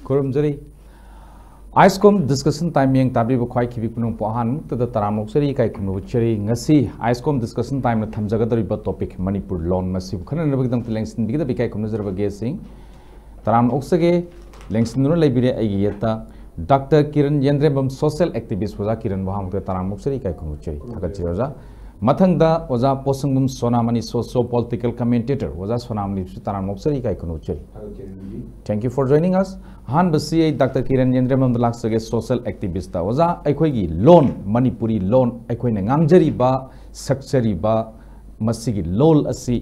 Kurumjari ISCOM discussion time yang tabi bukai kibi punung pohan tada taramok seri kai kunu cheri ngasi ISCOM discussion time na thamjaga dari ba topic Manipuri Lon masi bukan na bagdang lengsin bigida bikai kunu zerba gesing taramok sege lengsin nu laibire ai yata Dr. Kiran Yendrebam social activist waza Kiran waham te taramok seri kai kunu cheri thagat chiroja mathangda waza posangum sonamani socio political commentator waza sonamani taramok seri kai kunu cheri. Thank you for joining us. Han basi Dr. Kiran Yendrebam laksage social activist ta waza aikhoigi loan Manipuri Lon aikhoina ngangjari ba saksari ba masigi lol asi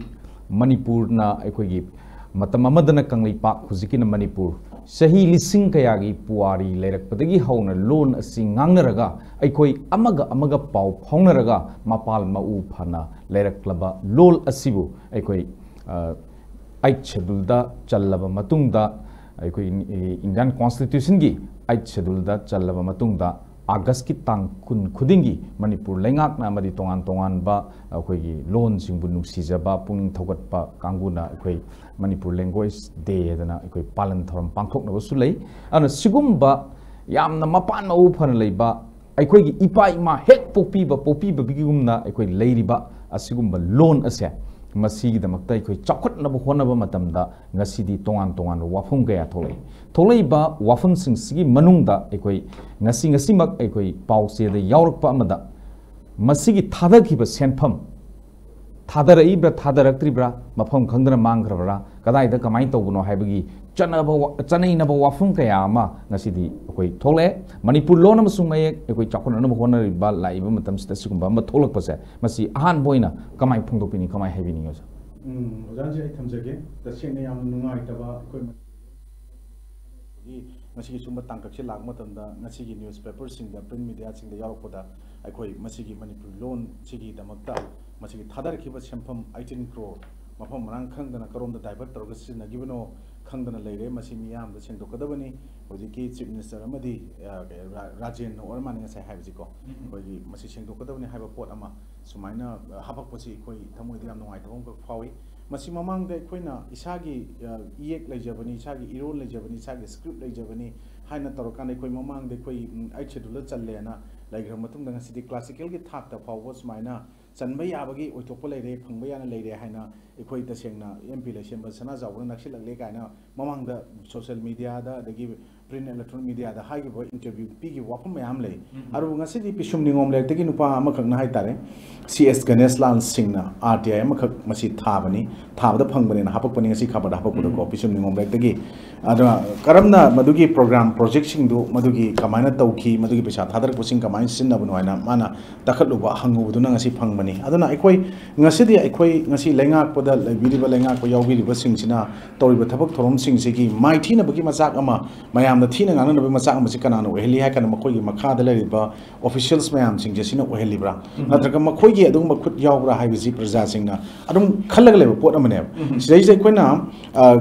Manipur na aikhoigi matam amadana kanglai pa khuzikina Manipur sahi lising kayagi puari leirakpadagi hauna loan asi ngangnaraga aikhoi amaga pau phaunaraga mapal mau phana leiraklaba lol asibu aikhoi 8 schedule da challaba matungda aikoi Indian Constitution gi 8 schedule da challaba matungda August ki tang kun khudingi Manipur lengak na amadi tongan ba aikoi gi loan singbu nungsijaba puning thogat pa kanguna aikoi Manipur language day dana aikoi palan thoram pangthok na sulai ana sigumba yamna mapan ma u phana leiba aikoi gi ipa ima hek popi ba bigumna aikoi leiriba asigumba loan ase masigi damakta aikoi chakhatna ba honaba matamda ngasidi tongan wafum kaya tholai ba wafum sing sigi manungda aikoi ngasi mak aikoi pause da yaurakpa amada masigi thadakhiba senpham thadarai thadaraktribra mafam khangdana mangkrabra kadai da kamai tawbuno haibagi chanai na ba wafum kaya ama ngasidi aikoi thole Manipur Lon amasung mai aikoi chakhatna ba honari ba laiba matam sta sigumba ma tholakpase masi ahan boina kamai phungdopini kamai haibini yosa ojanji ai thamjage tasena yam nungai taba koi masigi sumba tangkakse lag matamda ngasigi newspaper singda print media singda yarokoda aikoi masigi Manipur Lon sigi damakta masigi thadarkhiba sempham 18 crore mafam marang khangdana karomda divert tawga sinagibano khangdana leire masi miyam da sengdokadabani hojiki chief minister amadi rajen or mani ngasai haibjiko hoji masi sengdokadabani haiba pot ama sumaina hapakposi koi thamoi diam nongai tabong ko phawi masi mamang de koina isagi iek lejabani isagi irol lejabani isagi script lejabani haina torokan koi mamang de koi ai schedule challe na laigra matung da ngasi classical gi thak ta phawo sumaina chanba yabagi oitokpa leire phangba yana leire haina ekoi ta sengna MP election ba sana jawna naksilakle kaina mamangda social media da dagi print electronic media da hagi bo interview pigi wafam mayam le aru ngasi di pisum ningom le tagi nupa amakak na hai tare CS Ganesh Lan Singna RTI amakak masi thabani thabda phangbani na hapak pani ngasi khabada hapak ko pisum ningom le tagi adra karamna madugi program project sing du madugi kamaina tauki madugi pesa thadar posing kamain sinna bunwaina mana takhaluba hangu du na ngasi phangbani aduna aikoi ngasi di aikoi ngasi lengak poda biriba lengak ko yawbiriba singsina toriba thabak thorom singsigi mai thina bagi masak ama mayam da thina ngana na masak ama sikana no heli ha kana makoi gi makha da leriba officials mayam singje sina ohelibra natraga makoi gi adung makhut yawbra haibisi praja singna adum khalag leba pot amane sidai sai koina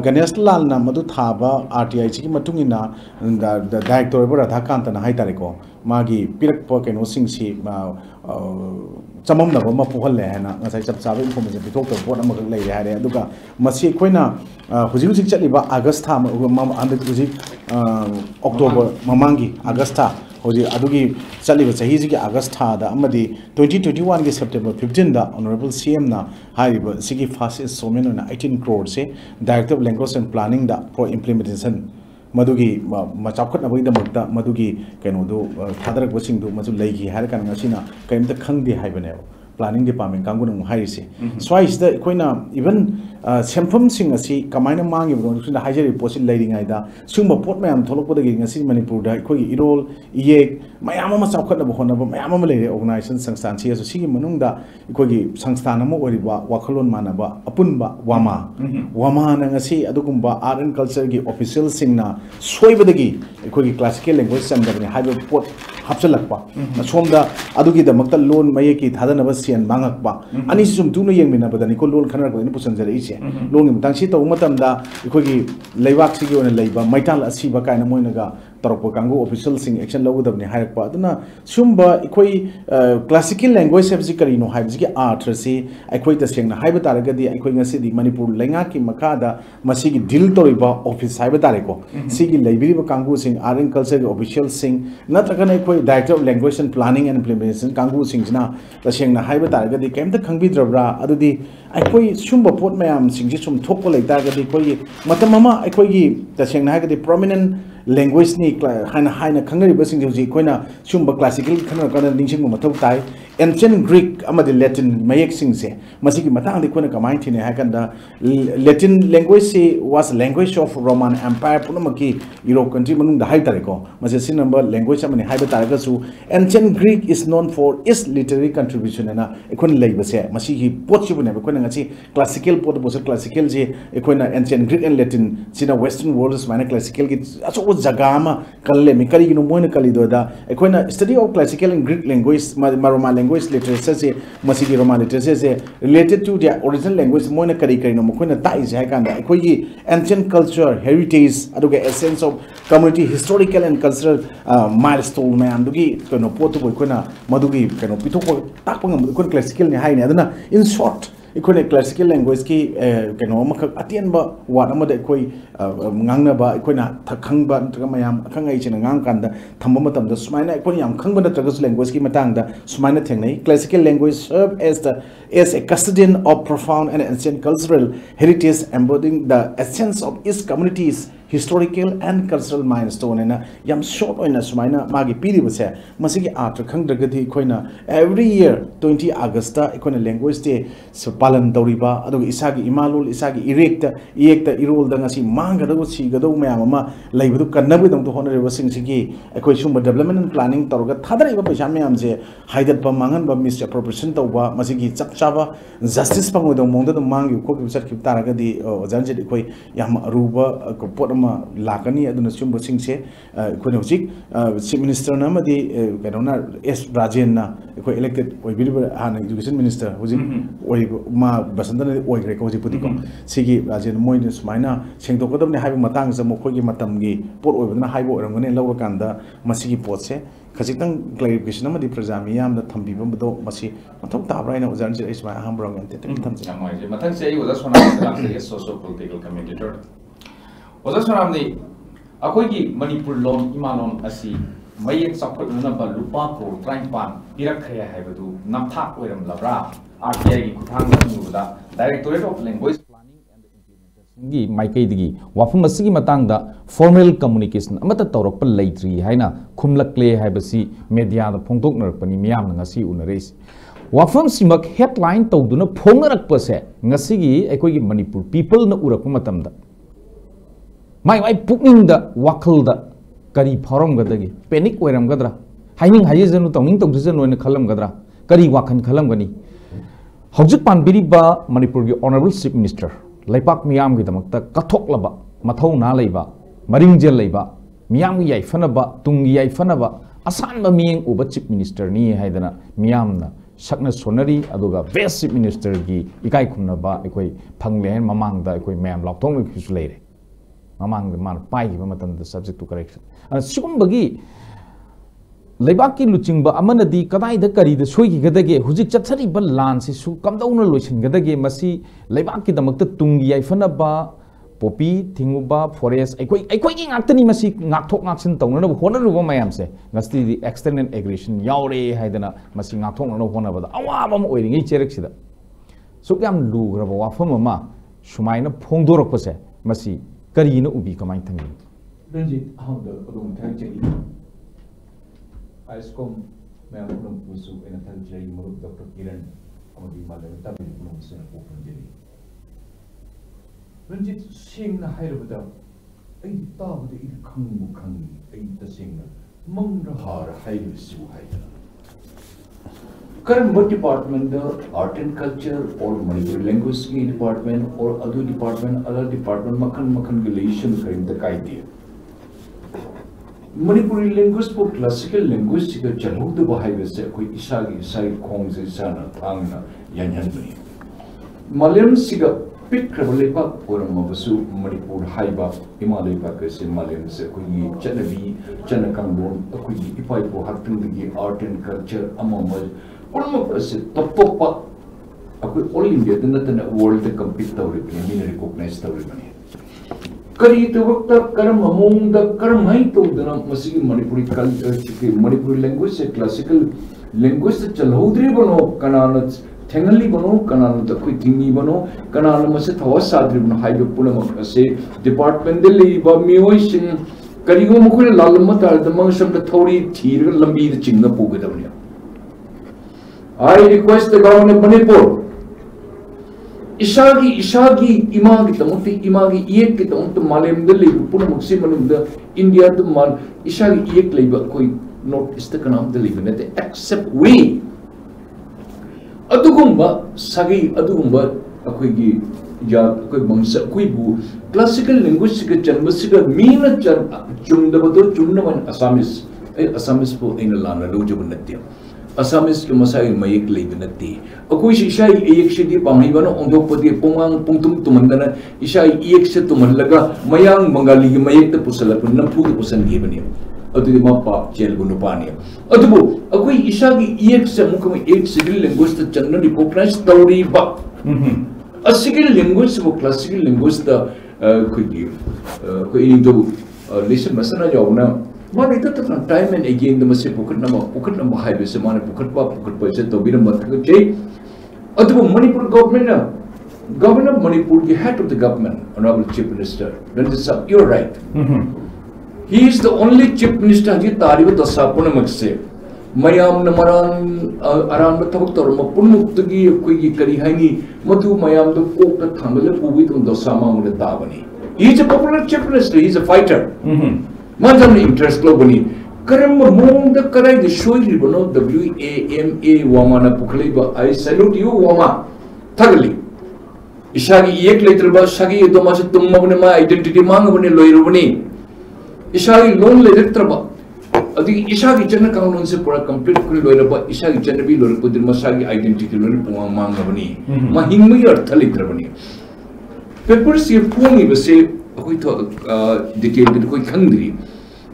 Ganesh Lal na madu thaba RTI chi matungina the director bra thakanta na haitare ko magi pirak po keno singsi chamam na ma puhalle hana ngasai chap chabe information pitok to pot amag lei hare aduga masi koina huji chaliba August tha ma and huji October mamangi August tha hoji adugi chaliba chahi ji August tha da amadi 2021 ge September 15 da honorable CM na hariba sigi first installment na 18 crore se director of language and planning da for implementation madugi machapkhat na bagida makta madugi kaino do thadarak wasing do masu leigi har kan ngasina kaimta khangdi haibane planning department kangun haise swais da koina even sempham sing asi kamaina mangi bro sina hajari posit leiringai da sungba pot mayam tholokpoda gi ngasi Manipur da khoi irol iye mayam ma chapkhat na bhona ba mayam ma leire organization sangstan si aso sigi manung da khoi gi sangstan ma oriba wakhalon manaba apunba wama na ngasi adugumba art and culture gi official singna soibadagi khoi gi classical language samdabani haiba pot hapchalakpa somda adugi da makta loan mayeki thadana ba sian mangakpa ani sum tunu yengmina badani ko loan khanar ko ni pusanjare ise loan ni tang si to matam da khoi gi leiwak si gi ona leiba maital asi ba kaina moina ga तरप कांगो official सिंग action लौगदबने हायरपा अदुना सुंबा इखोई classical language हैबजी करिनो हायबजी के आर्थ से इखोई तसेंगना हायब तारगदी इखोई ngasi मणिपुर लेंगा की मखादा मसीगी डील तोरिबा ऑफिस हायब तारेको सिगी लेबिरिबा कांगो सिंग आर्ट एंड कल्चर ऑफिशियल सिंग नत्रगना इखोई director of language and planning and implementation कांगो सिंगना तसेंगना हायब तारगदी केमता खंगबिद्रब्रा अदुदी इखोई सुंबा पोट मयाम सिंगजी सुम थोकपा लेतारगदी इखोई मतम ममा इखोई तसेंगना हायगदी prominent language ni haina khangari basing ji koina chumba classical khana kana ningsing mathau tai ancient greek amadi latin mayek sing se masiki matang di koina kamai thine ha kanda latin language se was language of roman empire punamaki europe country manung da hai tare ko mase sin number language amani hai ba tare ga su ancient greek is known for its literary contribution na ekon lei ba se masiki pot chi bune ba koina ngachi classical pot bo classical je ekoina ancient greek and latin sina western world is mana classical ki aso jagama kalle mi kari gino moina kali doda ekoina study of classical and greek language maroma language literature se masigi roman literature se related to the original language moina kari no moina tai je kanda ekoi ancient culture heritage aduga essence of community historical and cultural milestone man adugi kono potu boy koina madugi kono pitoko takpang kono classical ni haine aduna in short इकोने classical language की कनो मख अतियनबा वाट अमदा इकोई ngangnaba ikoina thakangba ntraga mayam akhang ai chena ngang kanda thamba matam da sumaina ikoni yam khangba natraga language ki matang da sumaina thengnai classical language serve as a custodian of profound and ancient cultural heritage embodying the essence of its communities historical and cultural milestone na yam short oina sumaina magi piri base masigi art khangdragadi ikoina every year 20 August ta ikoina language day so palan doriba adu isagi imalul isagi irekta irol da ngasi gado si gado mayam ama laibu kannabu dam to honorable sing sigi ekoi sumba development and planning toroga thadari ba paisa mayam je haidat ba mangan ba misappropriation to ba masigi chap chaba justice pango do mongda do mangi ko ki sat ki taraga di janje ekoi yam ruba ko potama lakani aduna sumba sing se ekoi hojik chief minister na madi kanona S Rajen na ekoi elected oi biliba han education minister hojik oi ma basandana oi gre ko hojik putiko sigi Rajen moi ne sumaina seng to ne hai matang sa mokoi gi matam gi pot oibna hai bo rangane lawa kanda masigi pot se khajitang clarification amadi prajami yam da thambi bamdo masi matham tabraina ujan je isma aham brong ante tam jamai je matang se uja sona se socio political commentator uja sona ni akoi gi manipur lon imalon asi mayek sakot na ba lupa ko trainpan pirak khaya hai badu namthak oiram labra RTI gi kuthang nu da directorate of language gi maikai digi wafum asigi matang da formal communication amata tawrak pa leitri haina khumlakle haibasi media da phongtok narakpani miyam ngasi unares wafum simak headline tawduna phongarak pa se ngasi gi ekoi gi manipur people na urak matam da mai pukning da wakhal da kari pharom gadagi panic oiram gadra haining hayezanu tawning tawjanu oina khalam gadra kari wakhan khalam gani hojik panbiri ba manipur gi honorable chief minister Laipak miyam gi damakta kathok laba mathau na leiba maringjel leiba miyam gi yai fanaba tungi yai fanaba asan ba miyeng uba chief minister ni haidana miyam na sakna sonari aduga best chief minister gi ikai khumna ba ekoi phangle mamang da ekoi mayam laktong ni khisu leire mamang man pai gi matam the subject to correction sigum bagi Laibaki luchingba amanadi kadai da kari da soi ki gadage hujik chathari ba lan si su kamdauna loisin gadage masi laibaki damakta tungi yai fana ba popi thinguba forest aikoi gi ngaktani masi ngakthok ngaksin tawna na hona ruba mayam se ngasti di external aggression yaure haidana masi ngakthok na hona ba awa ba mo oiringi cherek sida sukyam lu graba wafam ma sumaina phongdorok pa se masi kari na ubi kamai thangi Ranjit how the room thank ISCOM मैं अपना पुरुषों के Nathan जय मुरुक doctor किरण अमदी मालव तब पुरुष से open जरी रंजित सिंह ना higher बदा ऐ ताब दे इ खंग ऐ त सिंह मंग रहार हायर सु higher current what department the art and culture or Manipuri language की department or other department Makhan relation करें द कायदे Manipuri language for classical language का चलूँ तो बाहर वैसे कोई इशागी खोंग से इशाना थांगना यान्यन बनी Malayalam सिगा पिक्र लेपाक और मबसु मणिपुर हाइबा इमा लेपाक से मालेम से कोई चनबी चन कंगोन कोई इपाई को हातुंगी आर्ट एंड कल्चर अममल और से तपोपा कोई ऑल इंडिया दन वर्ल्ड कम्पीट तौर मीन रिकॉग्नाइज तौर करी तो वक्त कर्म अमोंग द कर्म है तो दना मसी मणिपुरी कल्चर के मणिपुरी लैंग्वेज से क्लासिकल लैंग्वेज से चलौद्री बनो कनान थेंगली बनो कनान द कोई थिंगी बनो कनान मसे थवा साद्री बनो हाइबे पुनम से डिपार्टमेंट दे लेबा मियोय सिंग करिगो मखोय लालम तार द मंग सम द थोड़ी थीर लंबी द चिंग पुगदबने आई रिक्वेस्ट द गवर्नमेंट मणिपुर इशागी इमागी तमुती इमागी एक के तमुत मालेम दे लेबा पुनम से मनुम द इंडिया द माल इशागी एक लेबा कोई नॉर्थ ईस्ट कनाम दे लेबा ने एक्सेप्ट वे अदुगुम्बा सगी अदुगुम्बा अखोगी या कोई मंगसा कोई बु क्लासिकल लैंग्वेज के चनबसिगा मीना चन चुमदबदो चुमनवन असामिस पो इन लाना लोजब नत्य असामिस के मसाई मयक लेब नत्ती अकोई इशाई एक से दी पांगी बनो ओंदोपदी पोंगांग पुंगतुम तुमंदना इशाई एक से तुमलगा मयांग बंगाली के मयक त पुसलक नफु के पुसन गेबनी अदुदी मपा जेल गुनु पानी अदुबो अकोई इशागी एक से मुख में एक सिविल लैंग्वेज त चन्न रिकॉग्नाइज तौरी बा असिकल लैंग्वेज वो क्लासिकल लैंग्वेज द कोई दो लेसन मसना जावना माने त टाइम एंड अगेन द मसे पुखट नम हाइवे से माने पुखट से तो बिरम मत के अदुबो मणिपुर गवर्नर ऑफ मणिपुर के head of the government honourable chief minister that is you are right he is the only chief minister ji tariba dasa puna makse mayam na maran aram da thak tor ma punuk gi koi gi kari haini madu mayam da kok ta thangale pubi tum dasa ma mu da bani he is a popular chief minister, he is a fighter majam interest lo bani karam mong da karai de shoi ri bano WAMA wamana pukhli ba I salute you wama thagli ishagi ek letter ba shagi do ma se tum ma bane ma identity mang bane loiru bani इशागी लोन ले रखत्रबा अदि इशागी जन कानून से पूरा complete कर लोरबा इशागी जन भी लोर पुदिर मसागी आइडेंटिटी लोर पुवा मांगबनी मा हिंगमी अर्थ लिखरबनी पेपर्स ये फोंगी बसे कोई तो डिटेल दे कोई खंगरी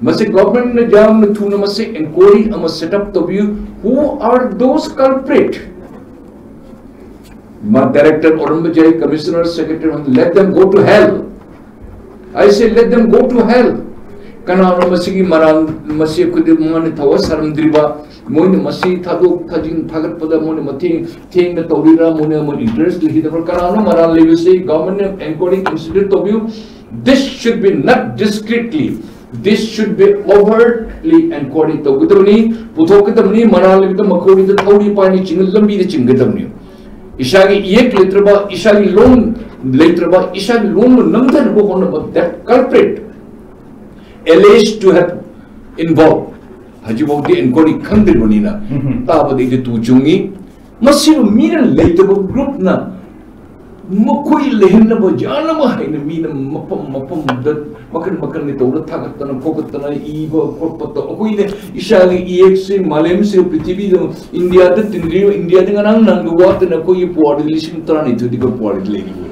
मसे गवर्नमेंट ने जाम न थुन मसे इंक्वायरी अम set up to view who are those culprit मा डायरेक्टर औरंग जय commissioner secretary let them go to hell I say let them go to hell कनानो मसीगी मरान मसी खुद मन थव सरमद्रिबा मोइन मसी थादो थाजिन थागत पद मोन मथि थेंग न तौरीरा मोन मोन इंटरेस्ट लिहि द कनानो मरान लेबसे गवर्नमेंट इंक्वायरी इंस्टीट्यूट तो view this should be not discreetly this should be overtly inquiry तो गुदमनी पुथोकदमनी मरान लेबद मखोरी द थौरी पानी चिंगल लंबी द चिंगदमनी इशागी एक लेत्रबा इशागी लोन लेत्रबा इशागी लोन नंदन बो होन that culprit alleged to have involved hajibok the inquiry khandil bonina tabadi de tu chungi masibu mina leitable group na mokoi lehenna bo jana ma haina mina mapam da makan ni tawra thagatana kokatana iba korpata okoi ne ishagi ex malem se prithvi do india da tindri india de nang nang wat na koi pod lishin trani thudi ko pod legi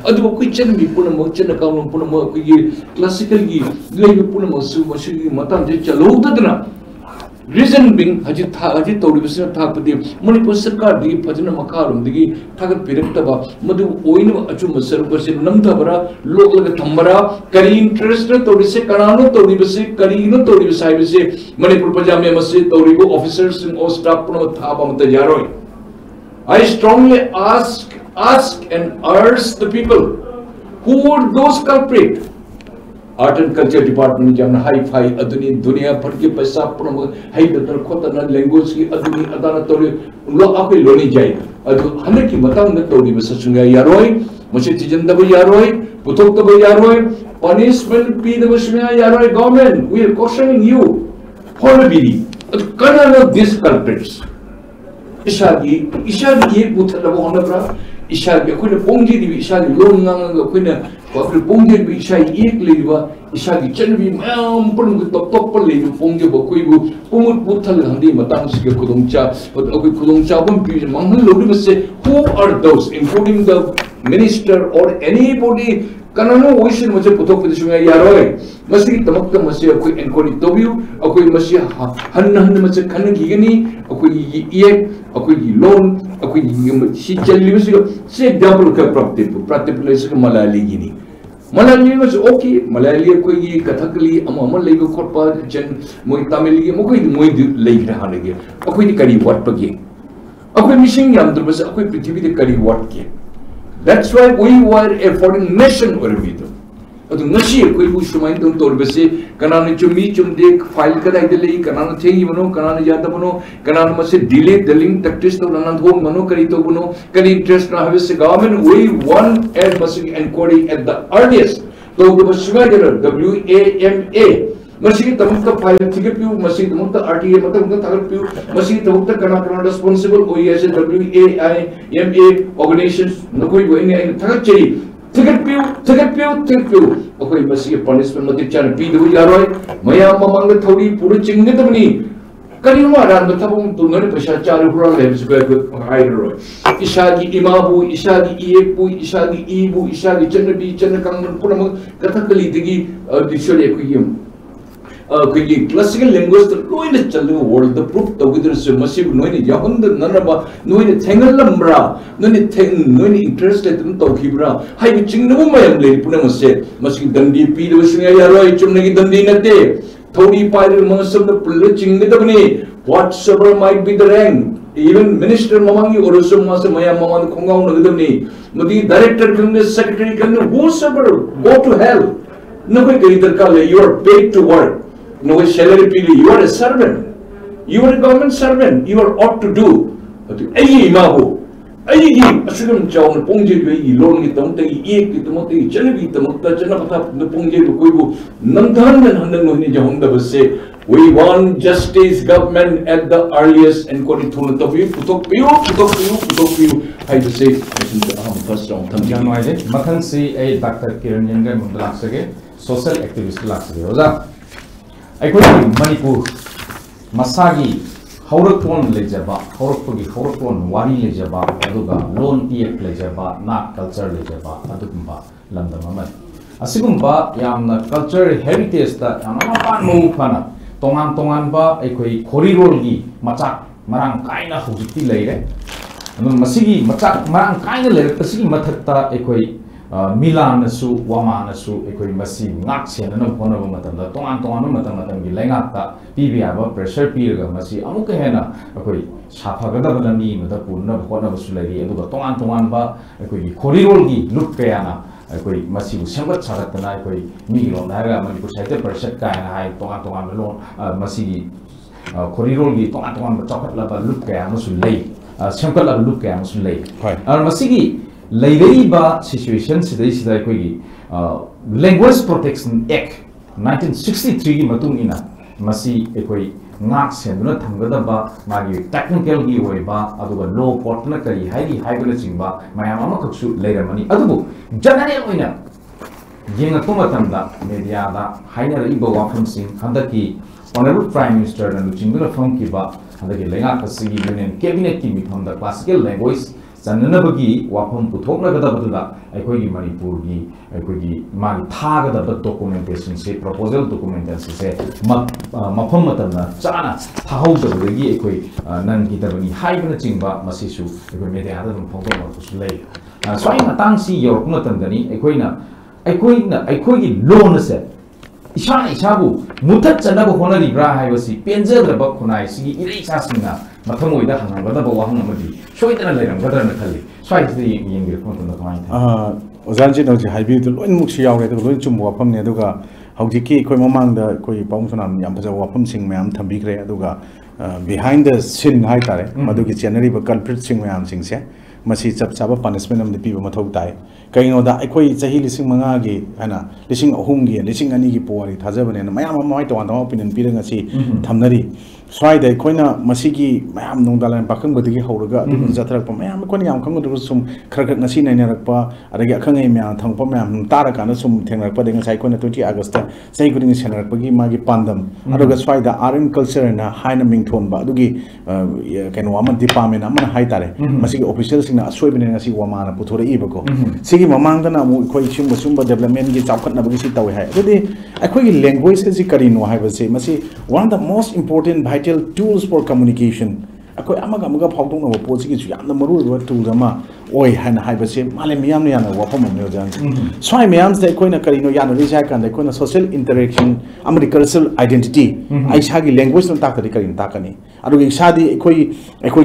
अदुबो कोई चन भी पुन म चन काउन पुन म कोई क्लासिकल की लेबे पुन म सु मसु मताम जे चलो ददना रीजन बिंग हजि तौरी बस था पदे मणिपुर सरकार दी फजन मखारुम दिगी थागत पिरक्तबा मदु ओइन अचु मसर बसे नमदबरा लोकलग थंबरा करी इंटरेस्ट तौरी से कनानो तौरी बसे करी न तौरी बसाई बसे मणिपुर पजामे मसे तौरी को ऑफिसर्स और स्टाफ पुन था बम तयारोय I strongly ask and urge the people who were those culprit. Art and Culture Department jamna hi-fi aduni dunia bhar ke paisa pun hai datar khotana language ki aduni adana tori lo apai loni jai adu hane ki matang na tori basa sunga yaroi mose tijanda bu yaroi putok to bu yaroi punishment pi da sunga yaroi government we are cautioning you horribly adu kana no these culprits इशागी ये बुथल वो होना पड़ा इशागी कोई ने पोंगी दी इशागी loan नंगा कोई ने कोई पोंगी भी इशागी एक ले दिवा इशागी चन भी मैम पर मुझे टॉप पर ले दिवा पोंगी बो कोई वो पोंग बुथल हंदी मतंग से खुदोंचा और कोई खुदोंचा बम पी मंगल लोडी में से who are those including the minister or anybody kanano oisin mo se putok pidi sunga yaroi masi tamak ta masi akoi enquiry tobiu akoi masi han masi khan gigani akoi ye akoi loan akoi si challi masi se double ka pratip lesi malali gini malali mas okay malali akoi kathakali ama leigo khotpa chen moi tamil gi mo koi moi leigra hanage akoi di kari wat pagi akoi missing yam drbas akoi prithvi de kari wat ke. That's why we were a foreign nation or video. Adu nasi koi bu shumai tum torbese kanana chumi chumde file kada idele kanana thengi mano kanana jata mano kanana mase delay dealing tactics to nanan ho mano kari to buno kari interest na have se government we want and must inquiry at the earliest to the sugar WAMA masi tamukta file thige piu masi tamukta RTA matamukta thagar piu masi tamukta kana responsible OES WAIMA organizations nakoi boine ai thagar chei thige piu akoi masi punishment mati chan pi du yaroi maya mamang thori puru chingge tamni kari ma ran thabum tunare pasha char hura lebs be hairoi isagi imabu isagi iekbu isagi ibu isagi chanbi chanakang punam kathakali digi dishore ekuyim classical language the loine chalu world the proof the with the massive noine yahund nanaba noine thengalambra noine interest le tum to khibra hai chingnu mayam le punam se masi dandi pi de singa yaroi chumne gi dandi nate thodi pair masam the pulle chingdabni whatsoever might be the rank even minister mamangi orosum mas maya mamang khongau nagdabni mudi director kamne secretary kamne whosoever go to hell no koi kari darkar le you are paid to work no salary pili you are a servant you are a government servant you are ought to do ai ma ho ai gi asugam chawn pongje gi loan gi tam te gi ek gi tam te gi chale gi tam ta chana patha pongje ko bu namdhan nan no ni jahum da base we want justice government at the earliest and ko thun to bi putok piu hai to say first round tham janwai je mathan si ai Dr. Kiran Yenga mundlak sage social activist lak sage oja aikoi Manipur masagi haurakton lejaba haurakton wari lejaba aduga loan tiek lejaba na culture lejaba adugumba lamdam aman asigumba yamna culture heritage ta yamna panu phana tongan ba aikoi corridor gi machak marang kaina hujiti leire anu masigi machak marang kaina leire tasigi mathakta aikoi Milan nasu wama nasu ekoi masi ngak sen na phona ba matam da tongan matam gi lengak ta pbia ba pressure pi ga masi amuk hena ekoi safa ga da lami mata punna phona ba sulai edu ga tongan ba ekoi corridor gi lut kaya na ekoi masi sembat sagat na ekoi mi lo na ga Manipur site percent ka na hai tongan lon masi gi corridor gi tongan ba chokat la ba lut kaya na sulai semkat la lut kaya na sulai ar masi gi Laidaiba situation sidai koi Language Protection Act 1963 gi matung ina masi ekoi ngak senduna thamgadaba magi technical gi oiba aduga law court na kari haibana chingba mayam ama khaksu leiramani adubu general oina yenga tomatamda media da haina iba wafam sing handaki honorable prime minister na chingula phone ki ba handaki lenga kasigi union cabinet ki mitham da classical language Sananabagi wapam puthok na gada batuda aikoi gi Manipur gi aikoi gi man thaga da documentation se proposal documentation se mafam matamna chana thahau da gi aikoi nan gi da bani haibana chingba masisu aikoi media da phongdo ma su lei swai matang si york na tandani aikoi gi loan se isabu mutat chana bo honari bra haibasi penja da ba khunai si irei sa singa matham oida hang gada ba wahang amadi soidana leiram gada na khali swai si yengir kon na kamai ozanji no ji haibi to loin muk si yaw le to loin chum wafam ne aduga hauji ki koi mamang da koi paung sanam yam phaja wafam sing mayam thambi kre aduga behind the scene hai tare madugi chenari ba culprit sing mayam sing se masi chap chaba punishment am dipi ba mathau tai kaino da aikoi chahi lising manga gi hana lising ahum gi lising ani gi pori thajabane na mayam mai to opinion piranga si thamnari Swai de Koina Masiki, Mam Nondalan Bakang, but the Horaga, Zatrak, Mam Koniam, Congressum, Krakat Nasina Nerapa, Arakangamia, Tampam, Tarakana, some Tenrakpa, and Saikona 20 Augusta, Saikuin Senapagi, Magi Pandam, Adoga Swai, the Aran culture and Hainaming Ton, Badugi, Kanwaman Department, Amana Haitare, Masiki officials in a swimming in a Siwamana, Putura Ibako. Sigi Mamangana, Koichum, Sumba development gets out Nabisita. I call language as Karino, I will say, Masi, one of the most important vital tools for communication. Ako amaga phawtong na po sige chu yamna maru wa tool ama oi han haibase male miyam ne yana wafam me jan swai miyam se koina karino yana risa kan de koina social interaction amri cultural identity ai shagi language na takari karin takani adu gi shadi ekoi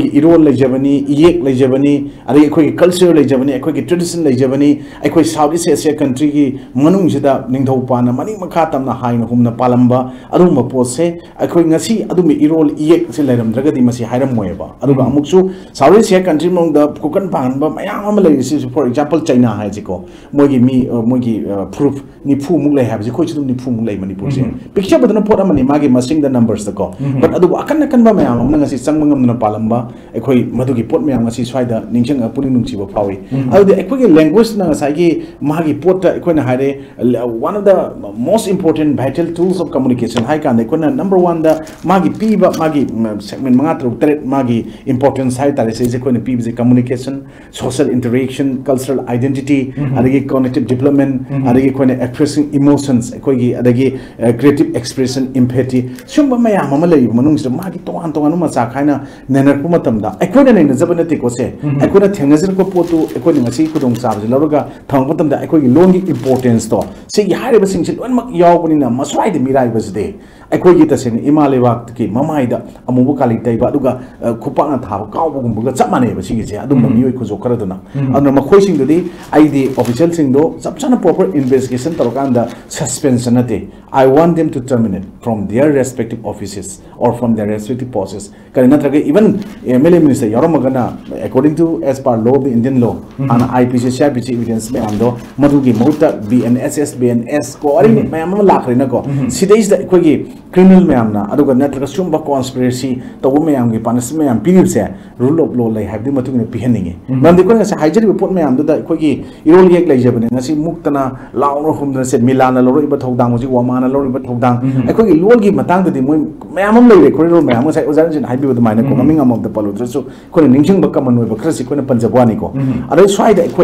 gi irol le jabani yek le jabani ari ekoi culture le jabani ekoi tradition le jabani ekoi Southeast Asia country gi manung sida ningthau pana mani makha tamna haina humna palamba adu ma pose ekoi ngasi adu me irol yek se leram dragadi masi hairam aduga amuksu Southeast Asia country mong the kukan panba mayam ama lai for example China hai jiko mogi proof ni phu muk lai have jiko chudum ni phu muk lai Manipur se picture badana pot amani magi masing the numbers ko but adu akan kan ba mayam amna ngasi sangmangam na palamba ekoi madugi pot mayam ngasi swaida ningchang apuni nungchi ba phawi adu ekoi language na ngasai gi magi pot ekoi na hare one of the most important vital tools of communication hai kan ekoi na number 1 the magi piba magi segment manga tret magi importance hai tare se ko ne pbj communication social interaction cultural identity adagi cognitive development adagi ko ne expressing emotions ko gi adagi creative expression empathy sumba maya mama lai manung se magi tongan ma cha khaina nenar pu matam da ko ne ne zabana te ko se ko na thengazir ko potu ko ne ngasi kudong sa ji loroga thang matam da ko gi long importance to se gi hare ba sing se lon mak yaw bani na maswai de mirai ba de ko gi ta sen imale wak ki mamai da amubu kali tai ba duga kupang na thao kaw bugum buga chamane ba sigi je adum mioi ko jokara duna aduna ma khoising do di id official sing do sabchana proper investigation tarokanda suspension ate I want them to terminate from their respective offices or from their respective posts karina traga even MLA minister yoromagana according to as per law the Indian law and IPC CIPC evidence me ando madugi mauta BNS ko ari me am lakrina ko sidais da ko gi criminal me amna aduga natraga sumba conspiracy to me am gi punishment am pinipse rule of law lai habdi matung ne pihaninge nandi ko sa hajari report me am da ko gi irol yek lai jabane ngasi muktana lauro humna se milana loro iba thodang ji wamana loro iba thodang ko gi lol gi matang da moi me am lai ko rol me am sai ozan jin haibi da maina ko maming am of the paludra so ko ne ningsing ba kaman noi ba krasi ko ne panjabwani ko are swai da ko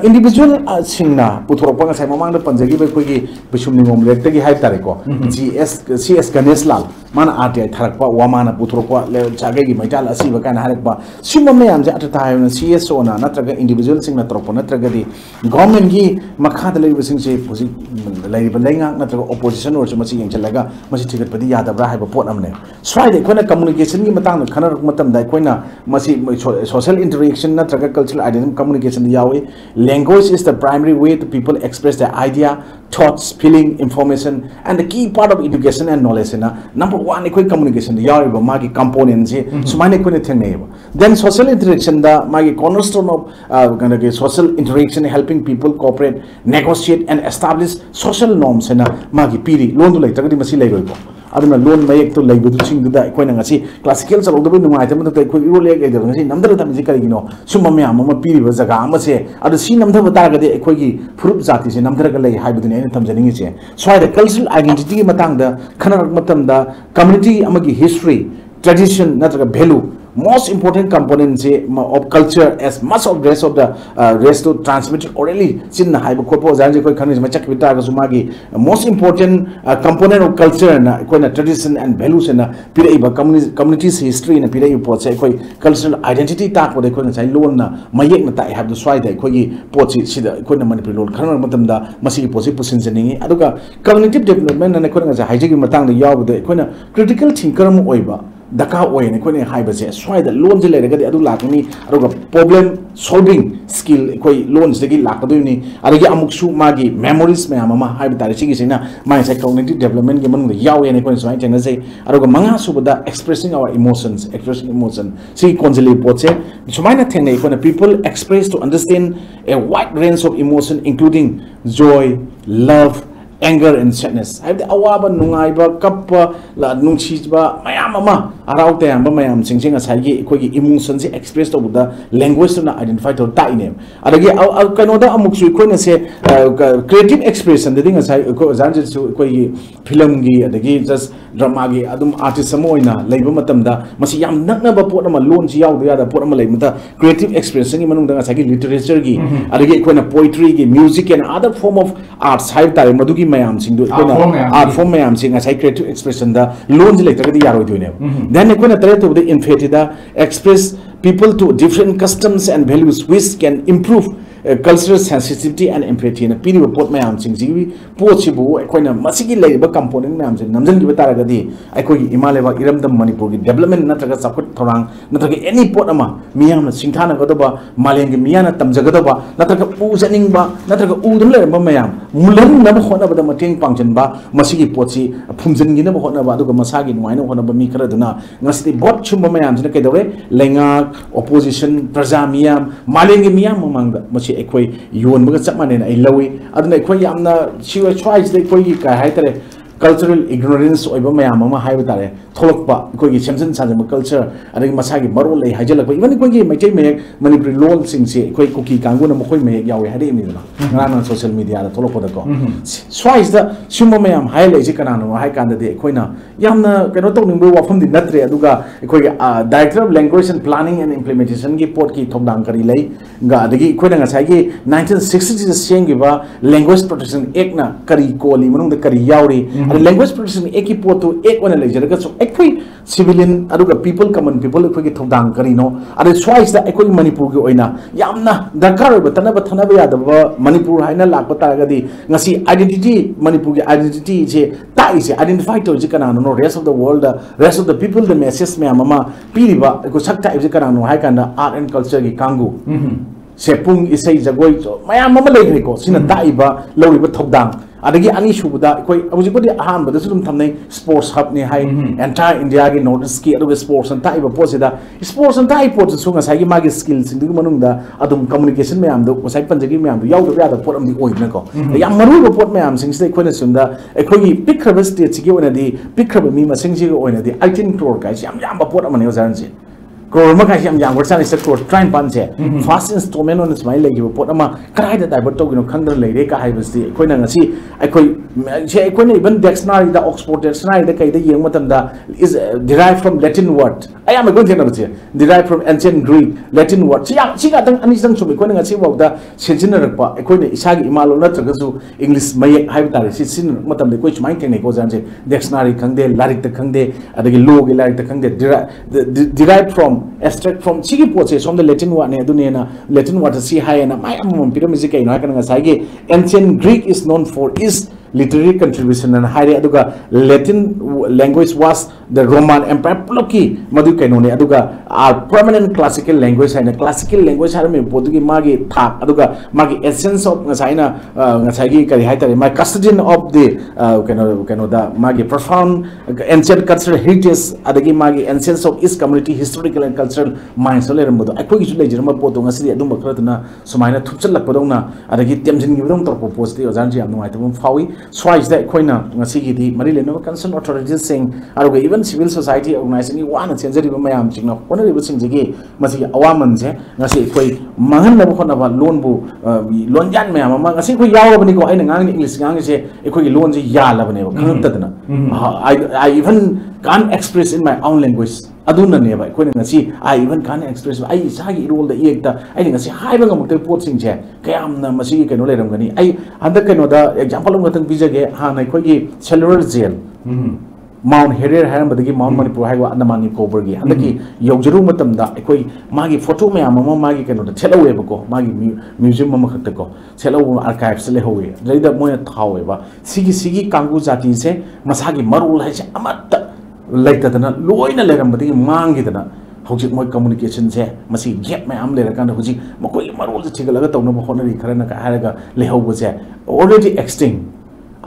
individual singna puthorpa nga sai mamang da panjagi ba ko gi bisumni mom lekta gi haib tare ko CS Ganesh Lal mana RTI tharakpa wamana puthorpa le chagai gi maital asi ba kana harakpa summa me am ja atata na CSO na natraga individual singna tropo natraga di government gi makha da leiba sing se posi leiba lenga natraga opposition or chuma sing chalaga masi thigat padi yada bra haiba pot amne swai de kona communication gi matang khana matam dai koina masi social interaction natraga cultural identity communication yawi language is the primary way to people express their idea thoughts feeling information and the key part of education and knowledge na number 1 ekoi communication yawi ba magi component je sumane ko ne thengne ba then social interaction da magi cornerstone of social interaction helping people cooperate negotiate and establish social norms na magi piri loan du lai tagadi masi lai roi ko aduna loan mayek to lai bu sing da ko na ngasi classical salo da bu ngai ta mata ko iro le ga da ngasi namdara ta mi kari gino summa me am ma piri ba jaga am se adu si namda ba ta ga de ko gi furup jati se namdara ga lai hai bu ne tham janingi se so the cultural identity gi matang da khana matam da community amagi history tradition natraga value most important components of culture as much of rest of the rest to transmit orally chin haiba kopo janje koi khanis machak bita ga sumagi most important component of culture na koina tradition and values na pira iba communities history na pira ipo che koi cultural identity ta ko de koina chai lon na mayek na ta have the swai da koi pot sida koina Manipuri Lon khana matam da masi posi pusin janingi aduga cognitive development na koina ja haiji gi matang da yaw da koina critical thinker mo oiba daka oy ne ko ne haiba je swai da loan je le ga adu lakni aduga problem solving skill koi loans degi lakadu ni adagi amuksu magi memories me ama haiba tare sigi sina my cognitive development ge man yaw ne ko swai chena je aduga manga subada expressing emotion si konjeli poche sumaina thene ko na people express to understand a wide range of emotion including joy love anger and sadness. I have the awaba nungaiba kappa la nungchiba mayama around them mayam singing as I get emotions expressed over the language to identify to die name. And again, I cannot amuksu equine say creative expression. The thing is, I film gi adagi just drama gi adum artist samoina labor matamda masiyam naknaba potama loan ji yaw the other potama lamata creative expression manung da sagi literature gi adagi equine poetry gi music and other form of arts hype tare madugi mayam sing do art form mayam sing as creative expression da loan ji later di yaro doine then equine tare to the infetida express people to different customs and values which can improve cultural sensitivity and empathy na piri report mayam sing ji pochibu equine masigi labor component mayam sing namjan gi taragadi aikoi imaleba iram dam manipur gi development natraga support thorang natraga any pot ama miyam na singthana godoba maleng gi miyana tamjagodoba natraga ujaning ba natraga udum le mayam mulan na khona ba mateng pangjan ba masigi potsi phumjan gi na khona ba aduga masagi nuaina khona ba mi khara duna ngasti bot chum mayam jina kaidore lenga opposition praja miyam maleng gi miyam mamanga equate yon mga chapman na ilawi aduna equate yamna chiwa choice de equate ka haitare cultural ignorance oiba mayam ama haiba tare tholokpa equate semsen sanjama culture adagi masagi marol lei hajalakpa even equate maichai me manipuri lon sing se equate cookie kanguna mkhoi me yawe hade mi na ngana social media da tholokpa da ko choice da suma mayam haile ji kana no hai kanda de equate na yamna keno tok ningbo wafam di natre aduga equate director of language and planning and implementation gi port ki thobdang kari lei ga adagi equate nga sai gi 1960 sengi ba language protection act na kari koli manung da kari yauri language protection act ki port to act wana lei jaraga so ekoi civilian aduga people common people ekoi ki thobdang kari no ade choice da ekoi manipur gi oina yamna dakar ba tanaba ya da manipur haina lakpa taragadi ngasi identity manipur gi identity je tai je identify to je kana no rest of the world rest of the people the message me mama piriba ko sakta je kana no hai kana art and culture gi kangu sepung isai jagoi mayam mama lei ko sina daiba loriba thobdang adagi ani shubuda koi abujipodi ahan bada sudum thamnai sports hub ni hai entire india gi notice ki aduga sports and taiba posida sports and tai pot sunga sai gi magi skills indi manung da adum communication me am do sai panjagi me am do yaw do ya da pot am di oi na ko yam maru go pot me am sing sai koi na sunda koi gi pikraba state gi ona di pikraba mi ma sing gi ona di 18 crore kai yam ba pot am ne ozaran ji crore ma kai yam worsan is crore train pan che fast installment on smile like pot ama krai da divert to gino khangdar le re ka hai basti koi na ngasi koi che koi na even dictionary da oxford dictionary da kai da yeng matam da is derived from latin word I am going to say derived from ancient greek latin word chi ga tang ani sang sumi koi na ngasi wak da senjin rak pa koi na isagi imalo na traga su english mai hai ta re sin matam de koi chmai teng ne ko jan che dictionary khangde larik ta khangde adagi law gi larik ta khangde derived from abstract from chigi poche from the latin word ne adune na latin word si hai na mai amam pyramid kai no kan ngasai ge ancient greek is known for its literary contribution and high aduga latin language was the roman empire ploki madu kai no ne aduga our permanent classical language and classical language har me potugi magi thak aduga magi essence of ngasai na ngasai gi kai hai tare my custodian of the kano da magi profound ancient cultural heritage adagi magi essence of its community historical and cultural minds le rambo akoi gi lei jirma potu ngasi adum bakratna sumaina thupchal lakpadona adagi temjin gi dong tor propose ti ojan ji am noi tum fawi choice that koina ngasi gi di mari le no concerned authorities saying aruga even civil society organizing one change mayam chingna honorable sing jigi masi awaman je ngasi koi mangan na khona ba loan bu loan jan mayam ma ngasi koi yaw bani ko aina ngang english ngang je koi loan ji ya la bane ba kham tadna I even can't express in my own language aduna ne ba koi ngasi I even can't express ai sagi role da ekta ai ngasi haiba ngam te pot sing je kayam na masi ke no le ram gani ai handa ke no da example ngatang bijage ha nai koi gi cellular jail Mount Herier haram badagi Mount Manipur hai wa Andaman Nicobar gi handaki yaujaru matam da ekoi magi photo me amama magi keno da thelawe ba ko magi museum ma khatta ko thelaw archives le howe leida moya thawe ba sigi kangu jati se masagi marul hai se amatta laita dana loina leram badagi mangi dana hojik moi communication se masi gap me am le ra kan hojik makoi marul se chigalaga tawna ba khona ri kharana ka haraga le howe se already extinct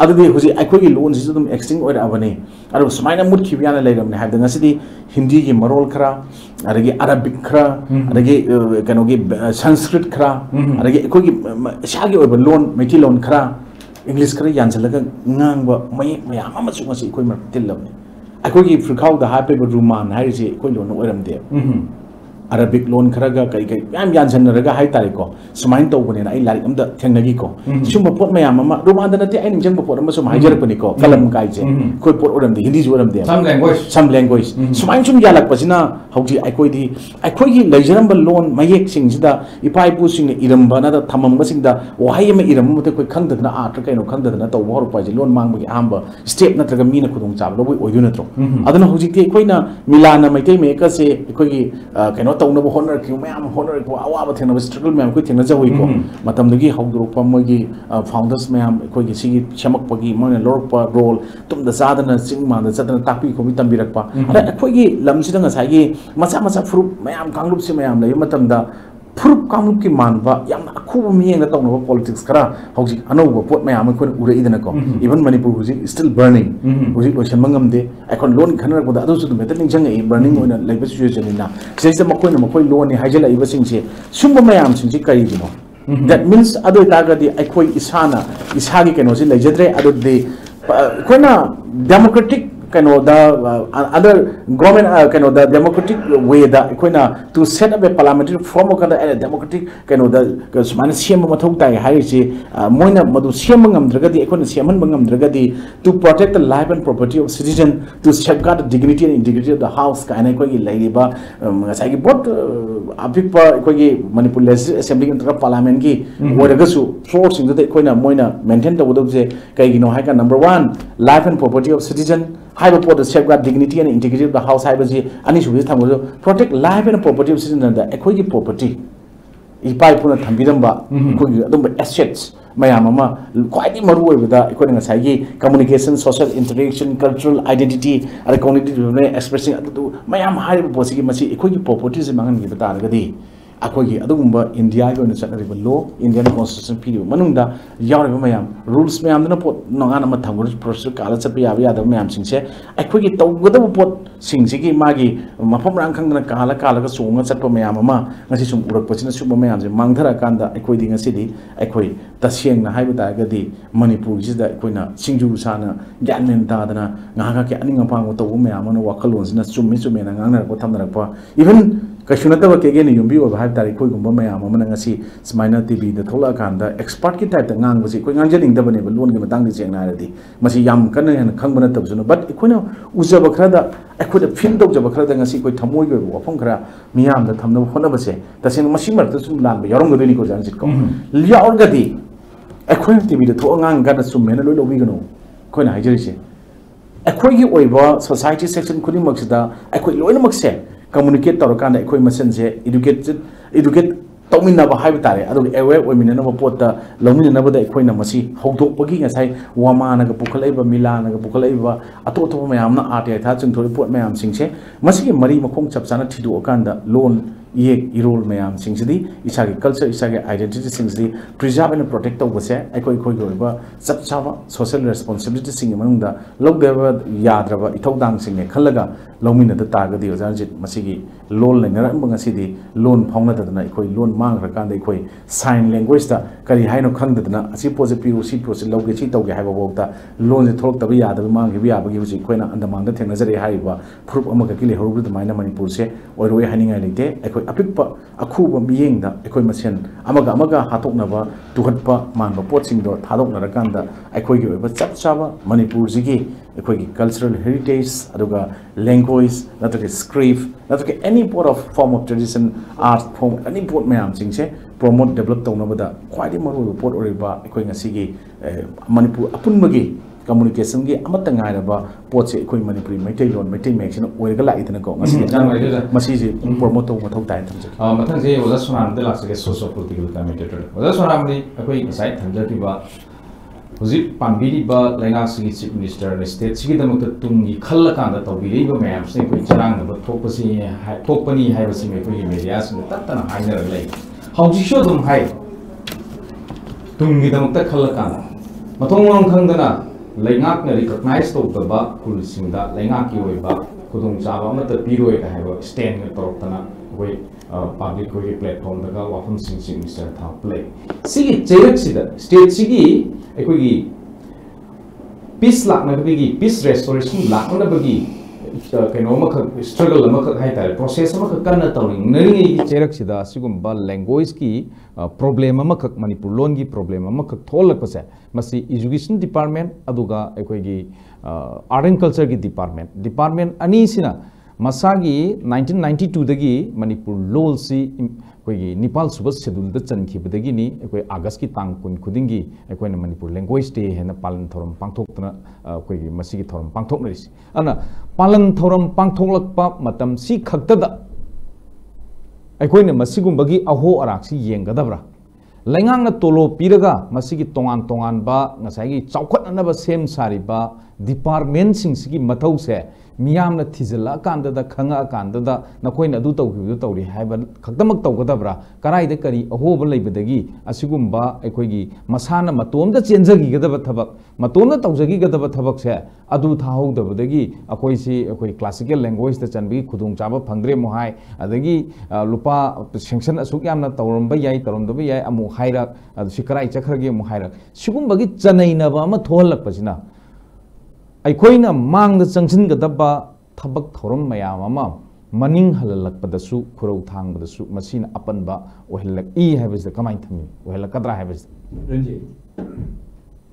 adudi huji akoi loan ji dum extinct oira abane aru sumaina mut khibiana leiram ne habda ngasidi hindi gi marol khara adagi arabic khara adagi kano gi sanskrit khara adagi akoi gi shagi oiba loan meti loan khara English Khare यानसलगा ngang ba mai mayam ama chu ngasi koi mar tillam akoi gi frikhaw da hape ba ruman hairi koi lon oiram de Arabic loan kharaga kai kai yam yansan raga hai tari ko sumain to bune na ai lari amda thengnagi ko sumba pot mayam ama ruman da nati ai ningjang pot ama sum haijar pani ko kalam kai je koi pot oram de hindi ju oram de some language sumain sum yalak pasina hauji akoi di akoi gi laijaram ba loan mayek sing sida ipai pu sing iram ba na da thamam ba sing da wahai ma iram mo te koi khang da na art kai no khang da na to hor pa je loan mang ba gi amba step na traga mina khudong chab lo boi oyu na tro adana hauji ke koi na milana mai te me ka se koi gi kai no tawna ba honor ki mayam honor ko awa ba thena ba struggle mayam ko thena jawi ko matam dagi hawdro pa mo gi founders mayam koi gi sigi chamak pa gi mo na lor pa role tum da sadana sing ma da sadana takpi ko mi tambirak pa ada koi gi lam si da ngasai gi macha macha fruit mayam kanglup si mayam lai matam da fruit kanglup ki man ba yam akhu mi yeng na tawna ba politics kara hawji ano ba pot mayam ko ure idana ko even Manipur huji still burning huji lotion mangam de akon loan khanar ko da adu su metal ning jang e burning oina laiba situation ina seisa makoi loan ni hajala iba sing se sumba mayam sing ji kari dino that means adu taga di akoi isana isagi keno si laijadre adu de kona democratic kano the other government kano the democratic way da koina to set up a parliamentary form of a democratic kano the man siam mathau tai hai si moina madu siam ngam dragadi koina siaman bangam dragadi to protect the life and property of citizen to safeguard the dignity and integrity of the house kaina ko gi laiba ngasai gi bot apikpa ko gi Manipur Legislative Assembly intra parliament gi oragasu force in the koina moina maintain the wodo je kai gi no hai ka number 1 life and property of citizen high report the safeguard dignity and integrity of the house high baji ani shubi thamu protect life and property of citizen and the ekoi property ipai puna thambiram ba ko adum assets mayam ama quite maru oi da ekoi ngasai gi communication social interaction cultural identity and cognitive expressing adu mayam high posi gi masi ekoi properties mangan gi bata gadi akoi adumba India go na chakari law Indian constitution period manungda yawriba mayam rules mayam na pot nongana ma thamgur procedure kala chapya ya mayam singse akoi gi tawgada pot singsi gi magi mafam rang khang na kala ga songa chatpa mayam ama ngasi sum urak pachina sum mayam je mangthara kanda akoi di ngasi di akoi taseng na haiba ta ga di Manipur ji da akoi na singju sana gyanmen ta dana ngaga ke aninga pang to mayam na wakalon sina summi na ngangna ko thamna pa even Kashunata Kagani Yumbi or High Tariko Gumbaya, Mamangasi, Smina TV, the Tola Kanda, expert kit type the Gang was equal Angeling Devon, Lone Gamatang Generality, Masi Yam Kana and Kangana Tabzuno, but Equino Uzabakada, I could have filmed of Jabakada and Sequo Tamoyo or Funkara, Miam, the Tamno Honabase, that's in Mashima to Sulan, Yorongo Denico Zanzico. Liaorgadi, Equine TV, the Tongang Gada Sumena Vigano, Coin Hijerici. Equigi Oiva, Society Section Kudimaxida, Equi Loinamaxe. Communicate Torokana, Equi Messenger, educate Tominaba Haibitari, aware women in our porta, Lomina never the Equina Masi, Hoto Pogi, as I, Wamana, Pukaleva, Milan, Pukaleva, a total mayamna art attaching to report mayam singse, Masi Marie Makong Chapsana Tidu Okanda, loan. Ye irol mayam singsidi isagi culture isagi identity singsidi preserve and protect obase ekoi goiba chapchaba social responsibility sing manungda logdeba yadraba ithogdang singne khallaga lomina da tagadi ojanjit masigi loan lenara bangasidi loan phongna dadana ekoi loan mangra kanda ekoi sign language da kari haino khangdadana asi positive si process loge chi tawge haiba bokta loan je tholok tabi yadabi mangi bi abagi usi koina andamang da thengnajari haiba proof amaga kile horubru maina Manipur se oiroi haningai leite ekoi apikpa akhuba miyeng da ekoi masen amaga hatoknaba tuhatpa manba potsing do thadoknara kanda ekoi gi oiba chapchaba Manipur jigi ekoi gi cultural heritage aduga language natrake script natrake any form of tradition art form any port mayam singse promote develop tawnabada khwadi maru report oriba ekoi ngasigi Manipur apunmagi communication gi amata ngairaba potse ekoi Manipuri maitai lon maitai mexin oirga la itana ko masi ji promote to mathau tai thamje mathang je oja sonam de laksage social political commentator oja sonam ni ekoi sai thamjati ba huji pambiri ba laina sigi chief minister state sigi damukta tungi khalla kanda tawbiri ba mayam se ekoi charang ba thopasi thopani haibasi me ekoi media sing tatana haina lai hauji sho dum hai tungi damukta khalla kanda mathong long khangdana Langak na recognize to the ba Kulsinda, Langaki way ba, Kudung Java, Mata Piro, I have a stand with Tortana way. public platform daga wafam sing Mr. Tha play sigi cherak sida state sigi ekoi peace lakna bagi peace restoration lakna bagi kaino ma struggle ma hai ta process ma kana tawring nari cherak sida sigumba language ki problem ma Manipur Lon gi problem ma tholak pa se masi education department aduga ekoi gi art and culture ki department ani sina masagi 1992 dagi Manipur Lon si koi Nepal subas schedule da chanki badagi ni koi August ki tang kun khudingi koi na Manipur language day hena palan thoram pangthok tana koi masigi thoram pangthok nari ana palan thoram pangthoklak pa matam si khakta da koi na masigum bagi aho arak si yengadabra lengang na tolo piraga masigi tongan ba ngasai chawkhat anaba sem sari ba department sing sigi mathau se miyam na thizala kanda da khanga kanda da nakoi na du tawhi tawri haiba khaktamak tawgadabra karai da kari ahoba leibadagi asigumba ekoi gi masana matom da chenjagi gadaba thabak matom da tawjagi gadaba thabak se adu thahogdabadagi akoi si ekoi classical language da chanbi khudung chaba phangdre mo hai adagi lupa sanction asuk yamna tawramba yai taromdaba yai amu hairak sikarai chakhrage mu hairak sigumbagi chanaina ba ma thohalak pasina ꯑꯩꯈꯣꯏꯅ ꯃꯥꯡꯗ ꯆꯪꯁꯤꯟꯒꯗꯕ ꯊꯕꯛ ꯊꯧꯔꯝ ꯃꯌꯥꯝ ꯑꯃ ꯃꯅꯤꯡ ꯍꯜꯂꯛꯄꯗꯁꯨ ꯈꯨꯔꯧ ꯊꯥꯡꯕꯗꯁꯨ ꯃꯁꯤꯅ ꯑꯄꯟꯕ ꯑꯣꯏꯍꯜꯂꯛꯏ ꯍꯥꯏꯕꯁꯤꯗ ꯀꯃꯥꯏꯅ ꯊꯝꯃꯤ ꯑꯣꯏꯍꯜꯂꯛꯀꯗ꯭ꯔꯥ ꯍꯥꯏꯕꯁꯤꯗ ꯔꯟꯖꯤꯠ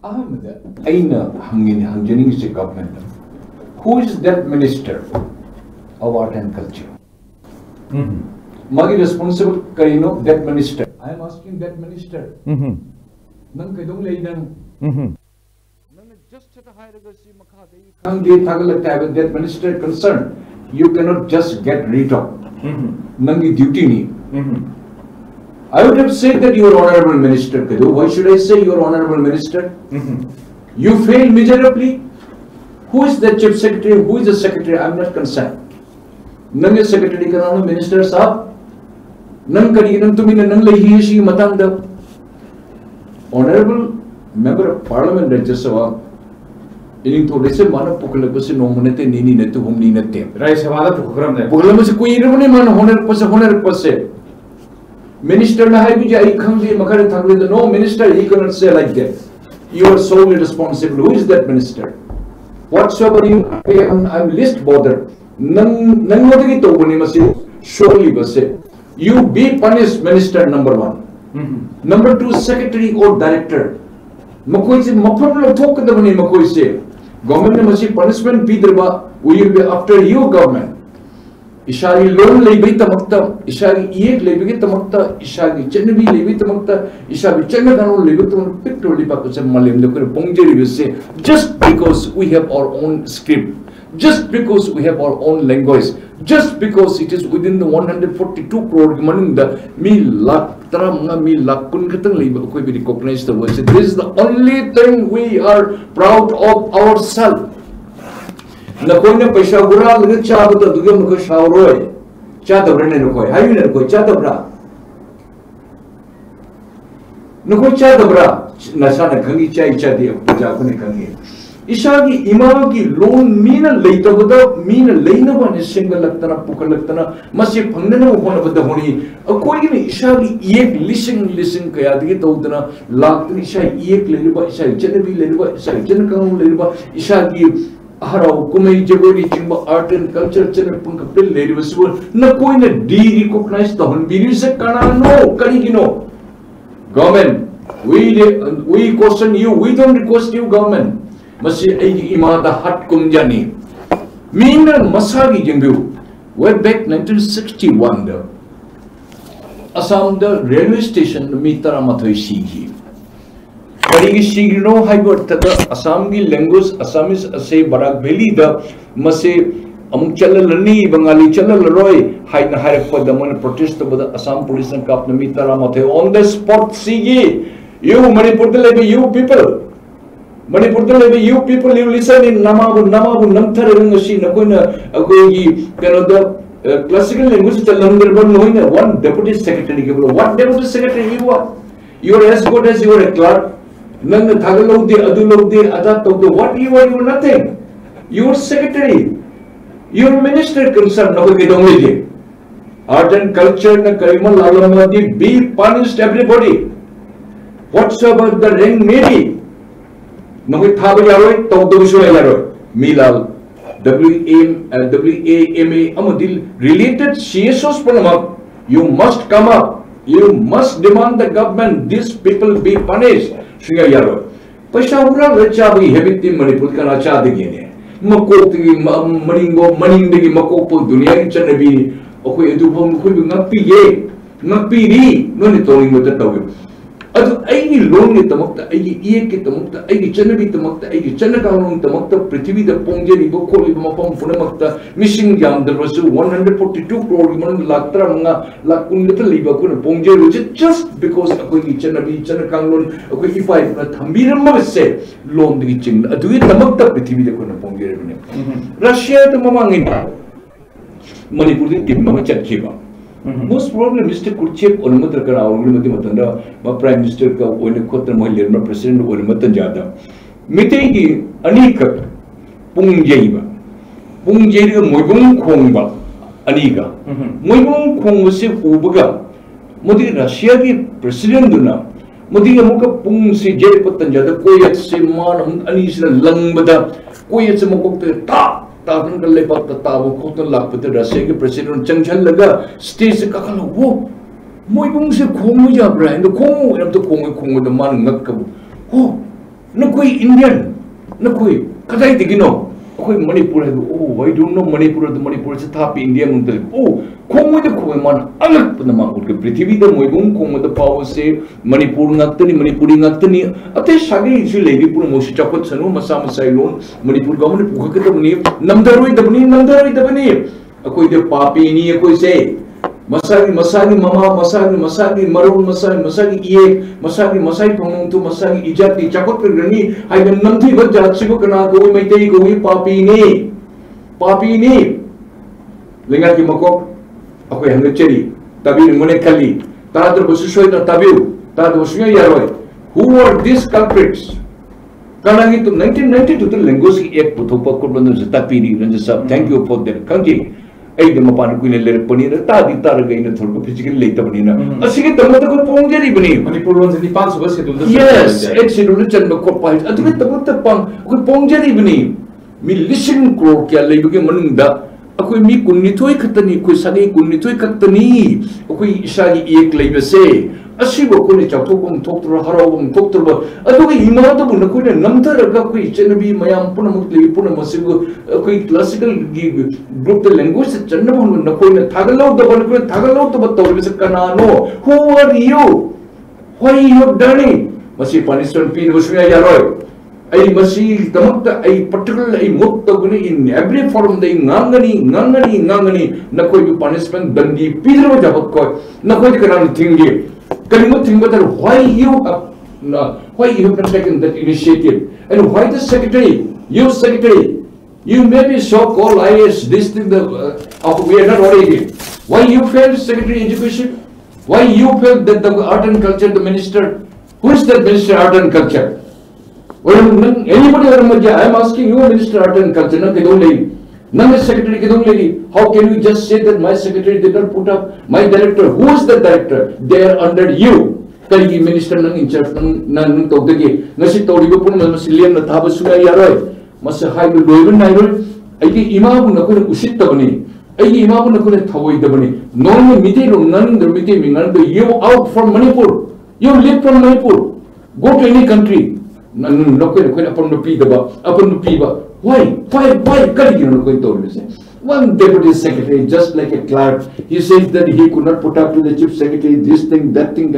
ꯑꯍꯥꯟꯕꯗ ꯑꯩꯅ ꯍꯪꯖꯅꯤꯡꯉꯤꯁꯦ ꯒꯚꯔꯟꯃꯦꯟꯠꯇ who is that minister of art and culture ꯃꯥꯒꯤ responsible ꯀꯔꯤꯅꯣ that minister I am asking that minister ꯅꯪ ꯀꯩꯗꯧ ꯂꯩ ꯅꯪ just to hire that minister concerned, you cannot just get rid of. Nangi duty ni. I would have said that you are honorable minister. Why should I say you are honorable minister? You failed miserably. Who is the chief secretary? Who is the secretary? I am not concerned. Nangi secretary kanano minister sahab. Nang kari nang tumina nang lahi shi matang da. Honorable member of parliament Rajya Sabha. Inning थोड़े से माना पुकल बसे नोमने ते नीनी ने तो हमनी ने ते राय सवाला पुकरम ने पुकल बसे कोई इरमने माना होनर पसे मिनिस्टर ना है भी आई खंगे मखरे थंगले द no minister he cannot say like that you are solely responsible who is that minister whatsoever you I'm least bothered nang मोदे की तो बने मसे surely बसे you be punished minister number 1 number 2 secretary or director मकोई से मफम लो ठोक the बने मकोई से government ने मसी punishment भी दरबा will be after you government इशारी लोन ले भी तमकता इशारी एक ले भी तमकता इशारी चन्न भी ले भी तमकता इशारी चन्न कानून ले भी तमकता पिक्टोली पाको से मलेम दे कर पोंगजेरी भी से just because we have our own script just because we have our own language just because it is within the 142 crore money the me lakh taramanga me lakh kun khatang leiba koi be recognize the words this is the only thing we are proud of ourselves na koi na paisa gura lag cha ba to dugam ko shauroi cha da brane no koi hayu ne koi cha da bra no koi cha da bra na sa na khangi cha icha de ja ko ne khangi इशागी इमाम की loan Meena लेता बदा मीना लेना बने single लगता पुकलतना मसे फंगने न होना बदा होनी कोई नहीं इशागी एक लिसिंग कया दिए तो उतना लाख इशा एक लेने बा इशा जन भी लेने बा इशा जन कानून लेने बा इशागी हराव कुमें जगोरी चिंबा आर्ट एंड कल्चर चने पंख पे लेने बस वो न कोई न डी रिकॉग्नाइज तो हन बीरी से करना नो करी गिनो government we question you we don't request you government मसी एगी इमादा हट कुमजानी मीना मसागी जंगु way back 1961 द असम द रेलवे स्टेशन मी तरा मथोई सीगी करिगी सीगिनो हाइबर तद असम की लैंग्वेज असमीज असे बराक वैली द मसे अमुक चललनी बंगाली चललरोय हाइना हाइरक पद मन प्रोटेस्ट बद असम पुलिस न काप मी तरा मथोई ऑन द स्पॉट सीगी यू मणिपुर द लेबे you people Manipur the level you people you listen in namabu namthar ngasi na koi na koi gi kano the classical language chalandir ban noina one deputy secretary ke bolo what deputy secretary you are you are as good as you are a clerk nang thagalo de adulo de ada to the what you are nothing you are secretary you are minister concerned no ke dong le art and culture na kariman lalamadi be punished everybody whatsoever the rank may be nahi thaba yaroi tawdushu yaroi milal WAMA amadil related CSOs panamak you must come up you must demand the government these people be punished shinga yaroi paisa ura lecha bi habit Manipur kana cha degene makok tigi maning degi makok po dunia ki chanabi akoi edu phom khoi ngakpi ye ngakpi ri noni toning mata tawi adu ai long ni tamakta ai ye ki tamakta ai chanabi tamakta ai chanaka long tamakta prithvi da pongje ri bo kholi ma pom punamakta missing jam there was 142 crore man laktra nga lakun lita liba kun pongje ri just because akoi ki chanabi chanaka long akoi ki five na thambiram ma se long di ching adu tamakta prithvi da kun pongje ri ne Russia to mamangin Manipur di tim ma chakchiba most probably Mr. Kurchep or Mother Kara or Matanda, my Prime Minister when a quarter million President or Matanjada. Mitegi Anika Pungjaiba Pungjaiba Moibung Kongba Anika Moibung Kong was Ubaga Modi Russia President Duna Modi Amuka Pung si Jay Patanjada Koyat Seman Anisha Langbada Koyat Samokok Ta ताकन कर ले पाता ताबो खोतन लाख पते रसिया के president चंचल लगा stage से ककल वो मोइबुंग से खोंग जा ब्राइन तो खोंग तो खोंग तो मान ngak कबु हो न कोई इंडियन न कोई कदाई दिगिनो कोई मणिपुर है ओ आई डोंट नो मणिपुर से था पे इंडिया मुंतल ओ खोंग तो खोंग मान अलग पन मान उठ के पृथ्वी द मोइबुंग खोंग तो पाव से मणिपुर ngakतनी मणिपुरी ngakतनी अते सागे इजु लेबी पुर मोसी चपत सनु मसा मसाई लोन मणिपुर गमन पुखकतबनी नमदरोई दबनी अकोई दे पापीनी अकोई से masagi mama masagi marun masagi iye masagi thongong tu masagi ijati chakot pergani ai ben namthi ba jat sigo kana go meitei go papi ni lenga ki makok akoi hang cheri tabi mone khali tadur bosu ta tabiu ta dosuya yaroi who are these culprits kanangi to 1992 to lengos ki ek puthopa ko bandu tapiri ranjit sahab thank you for that kangi ai de mapan kuine le panira ta di tar gaina thorko physically leita banina asigi tamata ko pongjeri bani Manipur Lon ni 5 subas schedule yes ek schedule chanba ko pai atu tamata pang ko pongjeri bani mi listen crore kya leibuge manungda akoi mi kunnithoi khatani koi sagai kunnithoi khatani akoi isagi ek leibase asibo ko ni chakthokum thoktra harawum thoktra adugi imada bu nakoi na namtharaga koi chenabi mayam punamuk lebi punamasibu koi classical group the language channabu nakoi na thagalaw da ban koi thagalaw to batawle kanano who are you why you have done it masi punishment pi busya yaroi ai masi tamakta ai particular ai muttaguni in every form the ngangani nakoi bi punishment dandi pidro jabak ko nakoi kanano thingi Kalimat think about why you have taken that initiative and why the secretary, you may be so-called IS, this thing, we are not already. Why you failed Secretary Education? Why you failed that the art and culture, the minister? Who is that minister art and culture? Well, anybody I am asking you, Minister art and culture, none is secretary lady. How can you just say that my secretary did not put up my director? Who is the director? They are under you. Kali minister nang in charge nang togdagi. Nasi tawdigo pun masiliam na thaba suya yaroi. Masa hai do loibun nairoi. Aiki imabu nakune usit tabani. Aiki imabu nakune thawoi tabani. Non mite lo nang der mite mingan do you out from Manipur. You live from Manipur. Go to any country. Nang nakune upon the piba. Why? One deputy secretary, just like a clerk, he says that he could not put up to the chief secretary this thing, that thing.